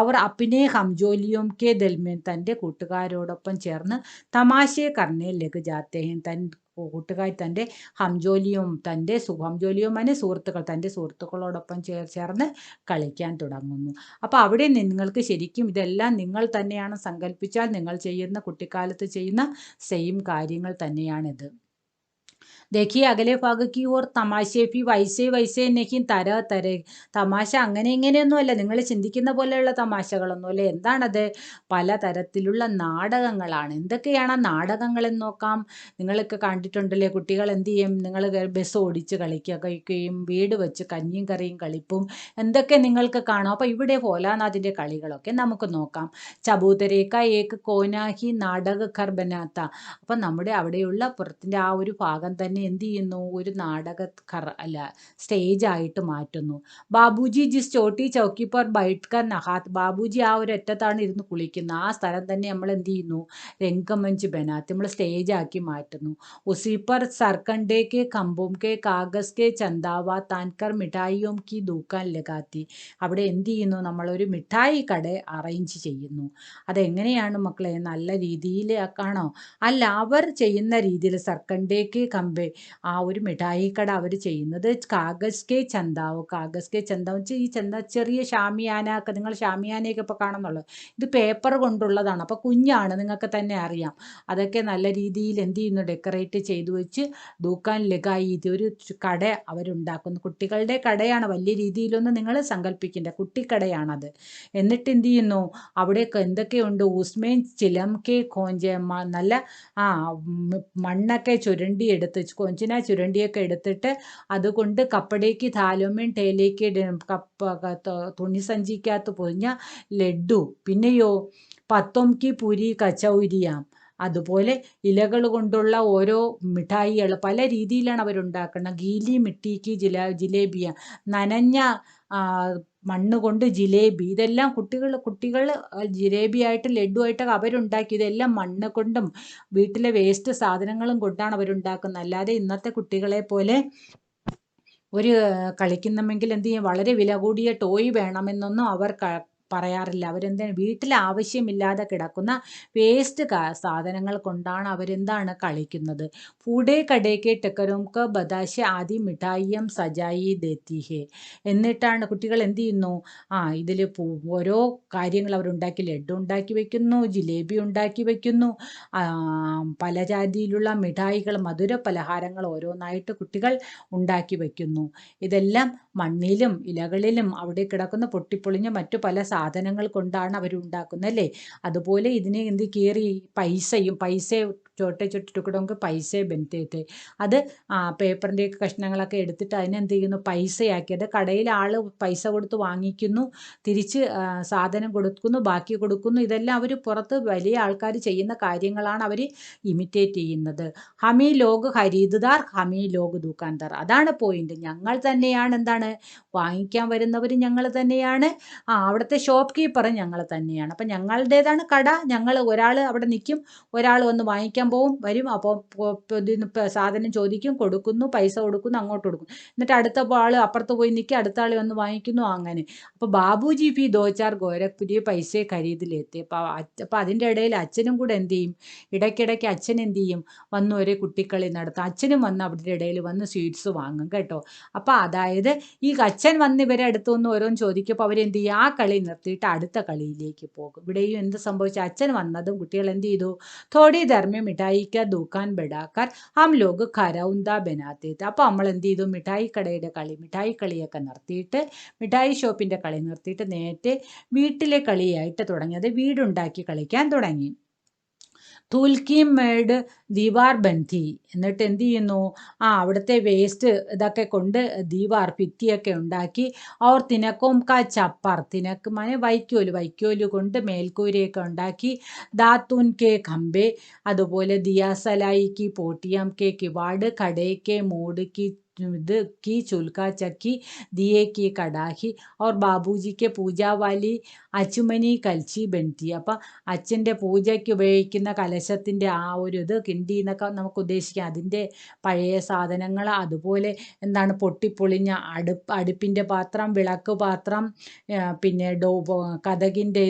അവർ അപ്പിനെ ഹംജോലിയോം കെ ദൽമേൻ, തൻ്റെ കൂട്ടുകാരോടൊപ്പം ചേർന്ന് തമാശയെ കർണേ ലഗ് ജാത്തേഹൻ, കൂട്ടുകാർ തൻ്റെ ഹംജോലിയും സുഹൃത്തുക്കൾ, തൻ്റെ സുഹൃത്തുക്കളോടൊപ്പം ചേർന്ന് കളിക്കാൻ തുടങ്ങുന്നു. അപ്പോൾ അവിടെ നിങ്ങൾക്ക് ശരിക്കും ഇതെല്ലാം നിങ്ങൾ തന്നെയാണ് സങ്കല്പിച്ചാൽ നിങ്ങൾ ചെയ്യുന്ന കുട്ടിക്കാലത്ത് ചെയ്യുന്ന സെയിം കാര്യങ്ങൾ തന്നെയാണിത്. देखिए अगले भाग की ओर തമാശേ ഫി വൈസേ വൈസേ നെഹിൻ തര തര, തമാശ അങ്ങനെ ഇങ്ങനെയൊന്നുമല്ല, നിങ്ങൾ ചിന്തിക്കുന്ന പോലെയുള്ള തമാശകളൊന്നുമല്ല. എന്താണത്, പലതരത്തിലുള്ള നാടകങ്ങളാണ്. എന്തൊക്കെയാണ് ആ നാടകങ്ങളെന്ന് നോക്കാം. നിങ്ങളൊക്കെ കണ്ടിട്ടുണ്ടല്ലേ, കുട്ടികൾ എന്ത് ചെയ്യും, നിങ്ങൾ ബസ് ഓടിച്ച് കളിക്കുകയും വീട് വെച്ച് കഞ്ഞിയും കറിയും കളിപ്പും എന്തൊക്കെ നിങ്ങൾക്ക് കാണാം. അപ്പോൾ ഇവിടെ ഭോലാനാഥിൻ്റെ കളികളൊക്കെ നമുക്ക് നോക്കാം. ചബൂതരേക്ക ഏക്ക് കോനാഹി നാടക ഘർ ബനാത്ത, അപ്പം നമ്മുടെ അവിടെയുള്ള പുറത്തിൻ്റെ ആ ഒരു ഭാഗം തന്നെ എന്ത് ചെയ്യുന്നു, ഒരു സ്റ്റേജായിട്ട് മാറ്റുന്നു. ബാബുജി ജിസ് ചോട്ടി ചൗക്കി പർ ബൈഠ്കർ നഹാത്ത്, ബാബുജി ആ ഒരു അറ്റത്താണ് ഇരുന്ന് കുളിക്കുന്നത്, ആ സ്ഥലം തന്നെ നമ്മൾ എന്ത് ചെയ്യുന്നു, രംഗമഞ്ച് ബനാത്ത്, നമ്മൾ സ്റ്റേജാക്കി മാറ്റുന്നു. ഉസി പർ സർക്കണ്ടേ കെ ഖംബോം കെ കാഗസ് കെ ചന്ദാവ താൻകർ മിഠായിയോം കി ദൂക്കാൻ ലഗാത്തി, അവിടെ എന്ത് ചെയ്യുന്നു, നമ്മളൊരു മിഠായി കട അറേഞ്ച് ചെയ്യുന്നു. അതെങ്ങനെയാണ് മക്കളെ, നല്ല രീതിയിൽ ആണോ? അല്ല, അവർ ചെയ്യുന്ന രീതിയിൽ സർക്കണ്ടേക്ക് കമ്പേ, ആ ഒരു മിഠായി കട അവർ ചെയ്യുന്നത് കാഗസ് കെ ചന്താവ് വെച്ചാൽ ഈ ചന്ത ചെറിയ ഷാമിയാനൊക്കെ, നിങ്ങൾ ഷാമിയാനയൊക്കെ ഇപ്പോൾ കാണുന്നുള്ളൂ, ഇത് പേപ്പർ കൊണ്ടുള്ളതാണ്. അപ്പോൾ കുഞ്ഞാണ്, നിങ്ങൾക്ക് തന്നെ അറിയാം. അതൊക്കെ നല്ല രീതിയിൽ എന്ത് ചെയ്യുന്നു, ഡെക്കറേറ്റ് ചെയ്തു വെച്ച് ദൂക്കാൻ ലഗായി, ഇതൊരു കട അവരുണ്ടാക്കുന്നു. കുട്ടികളുടെ കടയാണ്, വലിയ രീതിയിലൊന്നും നിങ്ങൾ സങ്കല്പിക്കേണ്ട, കുട്ടിക്കടയാണത്. എന്നിട്ട് എന്ത് ചെയ്യുന്നു, അവിടെ എന്തൊക്കെയുണ്ട്, ഊസ്മേൻ ചിലം കെ കോഞ്ച, നല്ല മണ്ണൊക്കെ ചുരണ്ടിയെടുത്ത്, കൊഞ്ചിന ചുരണ്ടിയൊക്കെ എടുത്തിട്ട് അതുകൊണ്ട് കപ്പടേക്ക് താലോമേൻ ടേലേക്ക് തുണിസഞ്ചിക്കകത്ത് പൊതിഞ്ഞ ലഡ്ഡു, പിന്നെയോ പത്തോം കി പൂരി കച്ചൗരിയാം, അതുപോലെ ഇലകൾ കൊണ്ടുള്ള ഓരോ മിഠായികൾ പല രീതിയിലാണ് അവരുണ്ടാക്കുന്നത്. ഗീലി മിട്ടിക്ക് ജിലേബിയ, നനഞ്ഞ മണ്ണ് കൊണ്ട് ജിലേബി, ഇതെല്ലാം കുട്ടികൾ ജിലേബിയായിട്ട് ലഡ്ഡുവായിട്ടൊക്കെ അവരുണ്ടാക്കി, ഇതെല്ലാം മണ്ണ് കൊണ്ടും വീട്ടിലെ വേസ്റ്റ് സാധനങ്ങളും കൊണ്ടാണ് അവരുണ്ടാക്കുന്നത്. അല്ലാതെ ഇന്നത്തെ കുട്ടികളെ പോലെ ഒരു കളിക്കുന്നെങ്കിൽ എന്ത് ചെയ്യും, വളരെ വില കൂടിയ ടോയ് വേണമെന്നൊന്നും അവർ പറയാറില്ല. അവരെന്താണ്, വീട്ടിൽ ആവശ്യമില്ലാതെ കിടക്കുന്ന വേസ്റ്റ് സാധനങ്ങൾ കൊണ്ടാണ് അവരെന്താണ് കളിക്കുന്നത്. ഫൂഡേ കടേക്ക് ടെക്കരോംക്ക് ബദാശ ആദി മിഠായിയം സജായി ദേത്തി ഹേ, എന്നിട്ടാണ് കുട്ടികൾ എന്ത് ചെയ്യുന്നു, ഇതിൽ ഓരോ കാര്യങ്ങൾ അവരുണ്ടാക്കി, ലഡ്ഡു ഉണ്ടാക്കി വെക്കുന്നു, ജിലേബി ഉണ്ടാക്കി വെക്കുന്നു, പല ജാതിയിലുള്ള മിഠായികൾ, മധുര പലഹാരങ്ങൾ ഓരോന്നായിട്ട് കുട്ടികൾ ഉണ്ടാക്കി വെക്കുന്നു. ഇതെല്ലാം മണ്ണിലും ഇലകളിലും അവിടെ കിടക്കുന്ന പൊട്ടിപ്പൊളിഞ്ഞ മറ്റു പല സാധനങ്ങൾ കൊണ്ടാണ് അവരുണ്ടാക്കുന്നത് അല്ലേ. അതുപോലെ ഇതിനെ എന്ത് കീറി പൈസ ചോട്ടെ ചോटे टुकड़ों के पैसे बनते थे. അത് പേപ്പറിൻ്റെയൊക്കെ കഷ്ണങ്ങളൊക്കെ എടുത്തിട്ട് അതിനെന്ത് ചെയ്യുന്നു, പൈസയാക്കി. അത് കടയിൽ ആൾ പൈസ കൊടുത്ത് വാങ്ങിക്കുന്നു, തിരിച്ച് സാധനം കൊടുക്കുന്നു, ബാക്കി കൊടുക്കുന്നു. ഇതെല്ലാം അവർ പുറത്ത് വലിയ ആൾക്കാർ ചെയ്യുന്ന കാര്യങ്ങളാണ് അവർ ഇമിറ്റേറ്റ് ചെയ്യുന്നത്. ഹമീ ലോഗ് ഖരീദുദാർ ഹമീ ലോഗ് ദുക്കാൻദാർ. അതാണ് പോയിന്റ്. ഞങ്ങൾ തന്നെയാണ് എന്താണ്, വാങ്ങിക്കാൻ വരുന്നവർ ഞങ്ങൾ തന്നെയാണ്, അവിടുത്തെ ഷോപ്പ് കീപ്പറും ഞങ്ങൾ തന്നെയാണ്. അപ്പം ഞങ്ങളുടേതാണ് കട. ഞങ്ങൾ ഒരാൾ അവിടെ നിൽക്കും, ഒരാൾ വന്ന് വാങ്ങിക്കാൻ പോവും, വരും. അപ്പോൾ സാധനം ചോദിക്കും, കൊടുക്കുന്നു, പൈസ കൊടുക്കുന്നു, അങ്ങോട്ട് കൊടുക്കും. എന്നിട്ട് അടുത്ത ആൾ അപ്പുറത്ത് പോയി നിൽക്കും, അടുത്ത ആൾ വന്ന് വാങ്ങിക്കുന്നു, അങ്ങനെ. അപ്പോൾ ബാബുജി ഭി 2-4 ഗോരഖ്പുരി പൈസ ഖരീദിലെത്തി. അപ്പോൾ അതിൻ്റെ ഇടയിൽ അച്ഛനും കൂടെ എന്ത് ചെയ്യും, ഇടയ്ക്കിടയ്ക്ക് അച്ഛൻ എന്ത് ചെയ്യും, വന്ന് ഒരു കുട്ടിക്കളി നടത്തും. അച്ഛനും വന്ന് അവിടെ ഇടയിൽ വന്ന് സ്വീറ്റ്സ് വാങ്ങും കേട്ടോ. അപ്പോൾ അതായത് ഈ അച്ഛൻ വന്ന് ഇവരെ അടുത്ത് വന്ന് ഓരോന്ന് ചോദിക്കുമ്പോൾ അവരെന്ത് ചെയ്യും, ആ കളി നിർത്തിയിട്ട് അടുത്ത കളിയിലേക്ക് പോകും. ഇവിടെയും എന്ത് സംഭവിച്ചു, അച്ഛൻ വന്നതും കുട്ടികൾ എന്ത് ചെയ്തു, थोड़ी देर में मिठाई का दुकान बढ़ाकर हम लोग खरौंदा बनाते थे. അപ്പോൾ നമ്മൾ എന്ത് ചെയ്തു, മിഠായി കടയുടെ കളി, മിഠായി കളിയൊക്കെ നിർത്തിയിട്ട്, മിഠായി ഷോപ്പിൻ്റെ കളി നിർത്തിയിട്ട് നേരത്തെ വീട്ടിലെ കളിയായിട്ട് തുടങ്ങി. അത് വീടുണ്ടാക്കി കളിക്കാൻ തുടങ്ങി. തുൽക്കി മേഡ് ദീവാർ ബന്ധി. എന്നിട്ട് എന്ത് ചെയ്യുന്നു, അവിടുത്തെ വേസ്റ്റ് ഇതൊക്കെ കൊണ്ട് ദീവാർ ഭിത്തിയൊക്കെ ഉണ്ടാക്കി. അവർ തിനക്കും കാ ചപ്പർ, തിനക്ക് മനെ വൈക്കോല് കൊണ്ട് മേൽക്കൂരയൊക്കെ ഉണ്ടാക്കി. ദാത്തൂൻ കെ ഖമ്പെ, അതുപോലെ ദിയാസലായി കി പോട്ടിയം കെ കിവാട്, കടേ കെ മൂട് കി ഇത് की चुल्का चक्की, दिए की कड़ाही और बाबूजी के पूजा वाली അച്ചുമനി കൽച്ചി ബെൻറ്റി. അപ്പം അച്ഛൻ്റെ പൂജയ്ക്ക് ഉപയോഗിക്കുന്ന കലശത്തിൻ്റെ ആ ഒരു ഇത് കിണ്ടി എന്നൊക്കെ നമുക്ക് ഉദ്ദേശിക്കാം, അതിൻ്റെ പഴയ സാധനങ്ങൾ. അതുപോലെ എന്താണ്, പൊട്ടിപ്പൊളിഞ്ഞ അടുപ്പിൻ്റെ പാത്രം, വിളക്ക് പാത്രം, പിന്നെ കതകിൻ്റെ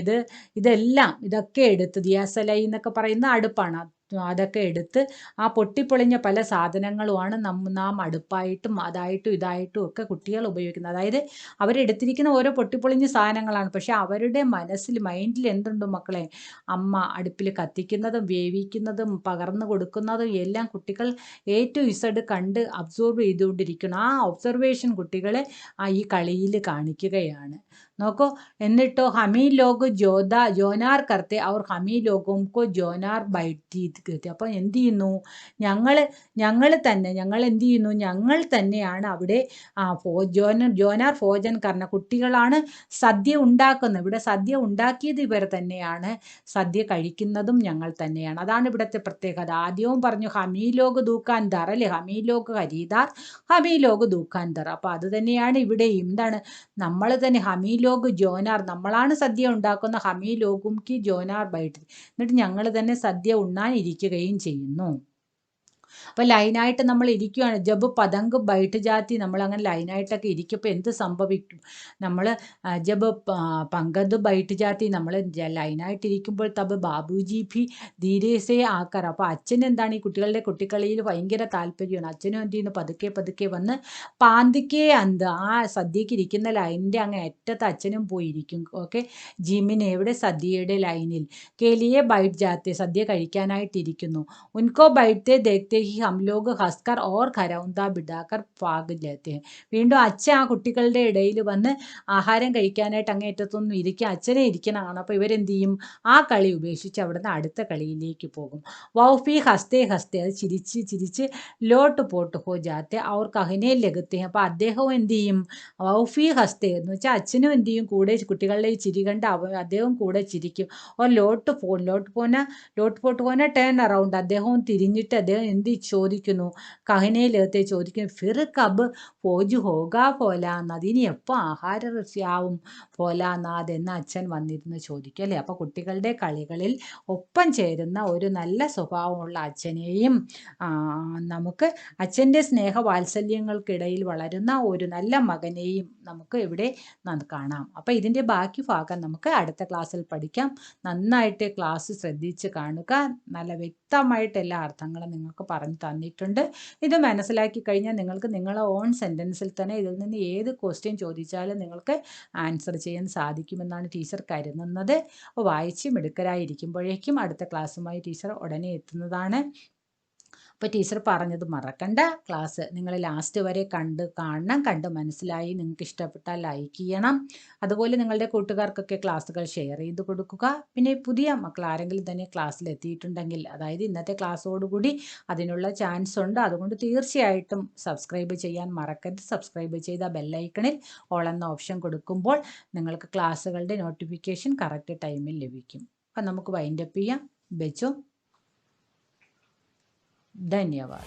ഇതൊക്കെ എടുത്ത്, ദിയാസലൈ എന്നൊക്കെ പറയുന്ന അടുപ്പാണ്, അതൊക്കെ എടുത്ത് ആ പൊട്ടിപ്പൊളിഞ്ഞ പല സാധനങ്ങളുമാണ് നാം അടുപ്പായിട്ടും അതായിട്ടും ഇതായിട്ടും ഒക്കെ കുട്ടികൾ ഉപയോഗിക്കുന്നത്. അതായത് അവരെടുത്തിരിക്കുന്ന ഓരോ പൊട്ടിപ്പൊളിഞ്ഞ സാധനങ്ങളാണ്, പക്ഷെ അവരുടെ മൈൻഡിൽ എന്തുണ്ട് മക്കളെ, അമ്മ അടുപ്പിൽ കത്തിക്കുന്നതും വേവിക്കുന്നതും പകർന്നു കൊടുക്കുന്നതും എല്ലാം കുട്ടികൾ A to Z കണ്ട് അബ്സോർവ് ചെയ്തുകൊണ്ടിരിക്കണം. ആ ഒബ്സർവേഷൻ കുട്ടികളെ ഈ കളിയിൽ കാണിക്കുകയാണ്. നോക്കൂ, എന്നിട്ടോ ഹമീ ലോഗ് ജോനാർ കർത്തെ അവർ ഹമീ ലോഗോം കോ ജോനാർ ബൈറ്റി. അപ്പോൾ എന്ത് ചെയ്യുന്നു, ഞങ്ങൾ എന്ത് ചെയ്യുന്നു, ഞങ്ങൾ തന്നെയാണ് അവിടെ ജോനാർ ഭോജൻ കർണ, കുട്ടികളാണ് സദ്യ ഉണ്ടാക്കുന്നത്. ഇവിടെ സദ്യ ഉണ്ടാക്കിയത് ഇവർ തന്നെയാണ്, സദ്യ കഴിക്കുന്നതും ഞങ്ങൾ തന്നെയാണ്. അതാണ് ഇവിടുത്തെ പ്രത്യേകത. ആദ്യവും പറഞ്ഞു ഹമീ ലോഗ് ദൂക്കാൻദാർ അല്ലേ, ഹമീ ലോഗ് ഖരീദാർ ഹമീ ലോഗ് ദൂക്കാൻദാർ. അപ്പോൾ അത് തന്നെയാണ് ഇവിടെയും. എന്താണ്, നമ്മൾ തന്നെ ഹമീ ലോഗ് ജോനാർ, നമ്മളാണ് സദ്യ ഉണ്ടാക്കുന്ന, ഹമീ ലോഗും കി ജോനാർ ബൈറ്റ്, എന്നിട്ട് ഞങ്ങൾ തന്നെ സദ്യ ഉണ്ണാൻ ഇരിക്കുകയും ചെയ്യുന്നു. അപ്പോൾ ലൈനായിട്ട് നമ്മൾ ഇരിക്കുകയാണ്. ജബ് പതങ്ക് ബൈറ്റ് ജാത്തി, നമ്മളങ്ങനെ ലൈനായിട്ടൊക്കെ ഇരിക്കുമ്പോൾ എന്ത് സംഭവിക്കും, നമ്മൾ ജബ് പങ്കത് ബൈറ്റ് ജാത്തി, നമ്മൾ ലൈനായിട്ടിരിക്കുമ്പോൾ തബ് ബാബുജി ഭി ധീരേസേ ആക്കർ. അപ്പോൾ അച്ഛൻ എന്താണ്, ഈ കുട്ടികളുടെ കുട്ടിക്കളിയിൽ ഭയങ്കര താല്പര്യമാണ്. അച്ഛനും എന്ത് ചെയ്യുന്നു, പതുക്കെ വന്ന് പാന്തിക്കേ ആ സദ്യക്ക് ഇരിക്കുന്ന ലൈനിൻ്റെ അങ്ങ് അറ്റത്ത് അച്ഛനും പോയിരിക്കും. ഓക്കെ, ജിമിന് എവിടെ, സദ്യയുടെ ലൈനിൽ. കേലിയെ ബൈറ്റ് ജാത്തെ, സദ്യ കഴിക്കാനായിട്ടിരിക്കുന്നു. ഉൻകോ ബൈറ്റെ ദേഖ്തേ ഹി ഹം ലോഗ് ഹസ്കർ ഓർ ഖരൗന്ദ ബിഡാക്കർ പാഗ് ലേത്തെ. വീണ്ടും അച്ഛൻ ആ കുട്ടികളുടെ ഇടയിൽ വന്ന് ആഹാരം കഴിക്കാനായിട്ട് അങ്ങേറ്റത്തൊന്നും ഇരിക്കുക, അച്ഛനെ ഇരിക്കണമാണ്. അപ്പോൾ ഇവരെന്ത് ചെയ്യും, ആ കളി ഉപേക്ഷിച്ച് അവിടുന്ന് അടുത്ത കളിയിലേക്ക് പോകും. വൗഫി ഹസ്തേ അത് ചിരിച്ച് ലോട്ട് പോട്ട് ഹോ ജാത്തെ അവർ കഹനെ ലഗത്തെ. അപ്പോൾ അദ്ദേഹവും എന്ത് ചെയ്യും, വൗഫി ഹസ്തേ എന്ന് വെച്ചാൽ അച്ഛനും എന്ത് ചെയ്യും, കൂടെ കുട്ടികളുടെ ഈ ചിരി കണ്ട് അദ്ദേഹം കൂടെ ചിരിക്കും. ഓർ ലോട്ട് പോട്ട് പോന ടേൺ അറൗണ്ട്, അദ്ദേഹവും തിരിഞ്ഞിട്ട് അദ്ദേഹം എന്ത് ചോദിക്കുന്നു, കഹനയിലത്തെ ചോദിക്കുന്നു, ഫിർ കബ് പോജു ഹോഗാ പോലാന്നാത്, ഇനി എപ്പോൾ ആഹാര ഋഷിയാവും പോലാന്നാത് എന്ന് അച്ഛൻ വന്നിരുന്ന് ചോദിക്കും അല്ലേ. അപ്പോൾ കുട്ടികളുടെ കളികളിൽ ഒപ്പം ചേരുന്ന ഒരു നല്ല സ്വഭാവമുള്ള അച്ഛനെയും നമുക്ക് അച്ഛൻ്റെ സ്നേഹവാത്സല്യങ്ങൾക്കിടയിൽ വളരുന്ന ഒരു നല്ല മകനെയും നമുക്ക് ഇവിടെ കാണാം. അപ്പോൾ ഇതിൻ്റെ ബാക്കി ഭാഗം നമുക്ക് അടുത്ത ക്ലാസ്സിൽ പഠിക്കാം. നന്നായിട്ട് ക്ലാസ് ശ്രദ്ധിച്ച് കാണുക. നല്ല വ്യക്തമായിട്ട് എല്ലാ അർത്ഥങ്ങളും നിങ്ങൾക്ക് പറഞ്ഞു തന്നിട്ടുണ്ട്. ഇത് മനസ്സിലാക്കി കഴിഞ്ഞാൽ നിങ്ങൾക്ക് നിങ്ങളെ ഓൺ സെൻറ്റൻസിൽ തന്നെ ഇതിൽ നിന്ന് ഏത് ക്വസ്റ്റ്യൻ ചോദിച്ചാലും നിങ്ങൾക്ക് ആൻസർ ചെയ്യാൻ സാധിക്കുമെന്നാണ് ടീച്ചർ കരുതുന്നത്. അപ്പോൾ വായിച്ച് മിടുക്കരായിരിക്കുമ്പോഴേക്കും അടുത്ത ക്ലാസ്സുമായി ടീച്ചർ ഉടനെ എത്തുന്നതാണ്. അപ്പോൾ ടീച്ചർ പറഞ്ഞത് മറക്കണ്ട. ക്ലാസ് നിങ്ങൾ ലാസ്റ്റ് വരെ കാണണം. കണ്ട് മനസ്സിലായി നിങ്ങൾക്ക് ഇഷ്ടപ്പെട്ടാൽ ലൈക്ക് ചെയ്യണം. അതുപോലെ നിങ്ങളുടെ കൂട്ടുകാർക്കൊക്കെ ക്ലാസ്സുകൾ ഷെയർ ചെയ്ത് കൊടുക്കുക. പിന്നെ പുതിയ മക്കൾ ആരെങ്കിലും തന്നെ ക്ലാസ്സിൽ എത്തിയിട്ടുണ്ടെങ്കിൽ, അതായത് ഇന്നത്തെ ക്ലാസ്സോടുകൂടി അതിനുള്ള ചാൻസ് ഉണ്ട്. അതുകൊണ്ട് തീർച്ചയായിട്ടും സബ്സ്ക്രൈബ് ചെയ്യാൻ മറക്കരുത്. സബ്സ്ക്രൈബ് ചെയ്ത ബെല്ലൈക്കണിൽ ഓൾ എന്ന ഓപ്ഷൻ കൊടുക്കുമ്പോൾ നിങ്ങൾക്ക് ക്ലാസ്സുകളുടെ നോട്ടിഫിക്കേഷൻ കറക്റ്റ് ടൈമിൽ ലഭിക്കും. അപ്പം നമുക്ക് വൈൻഡപ്പ് ചെയ്യാം. ബെച്ചോ, धन्यवाद.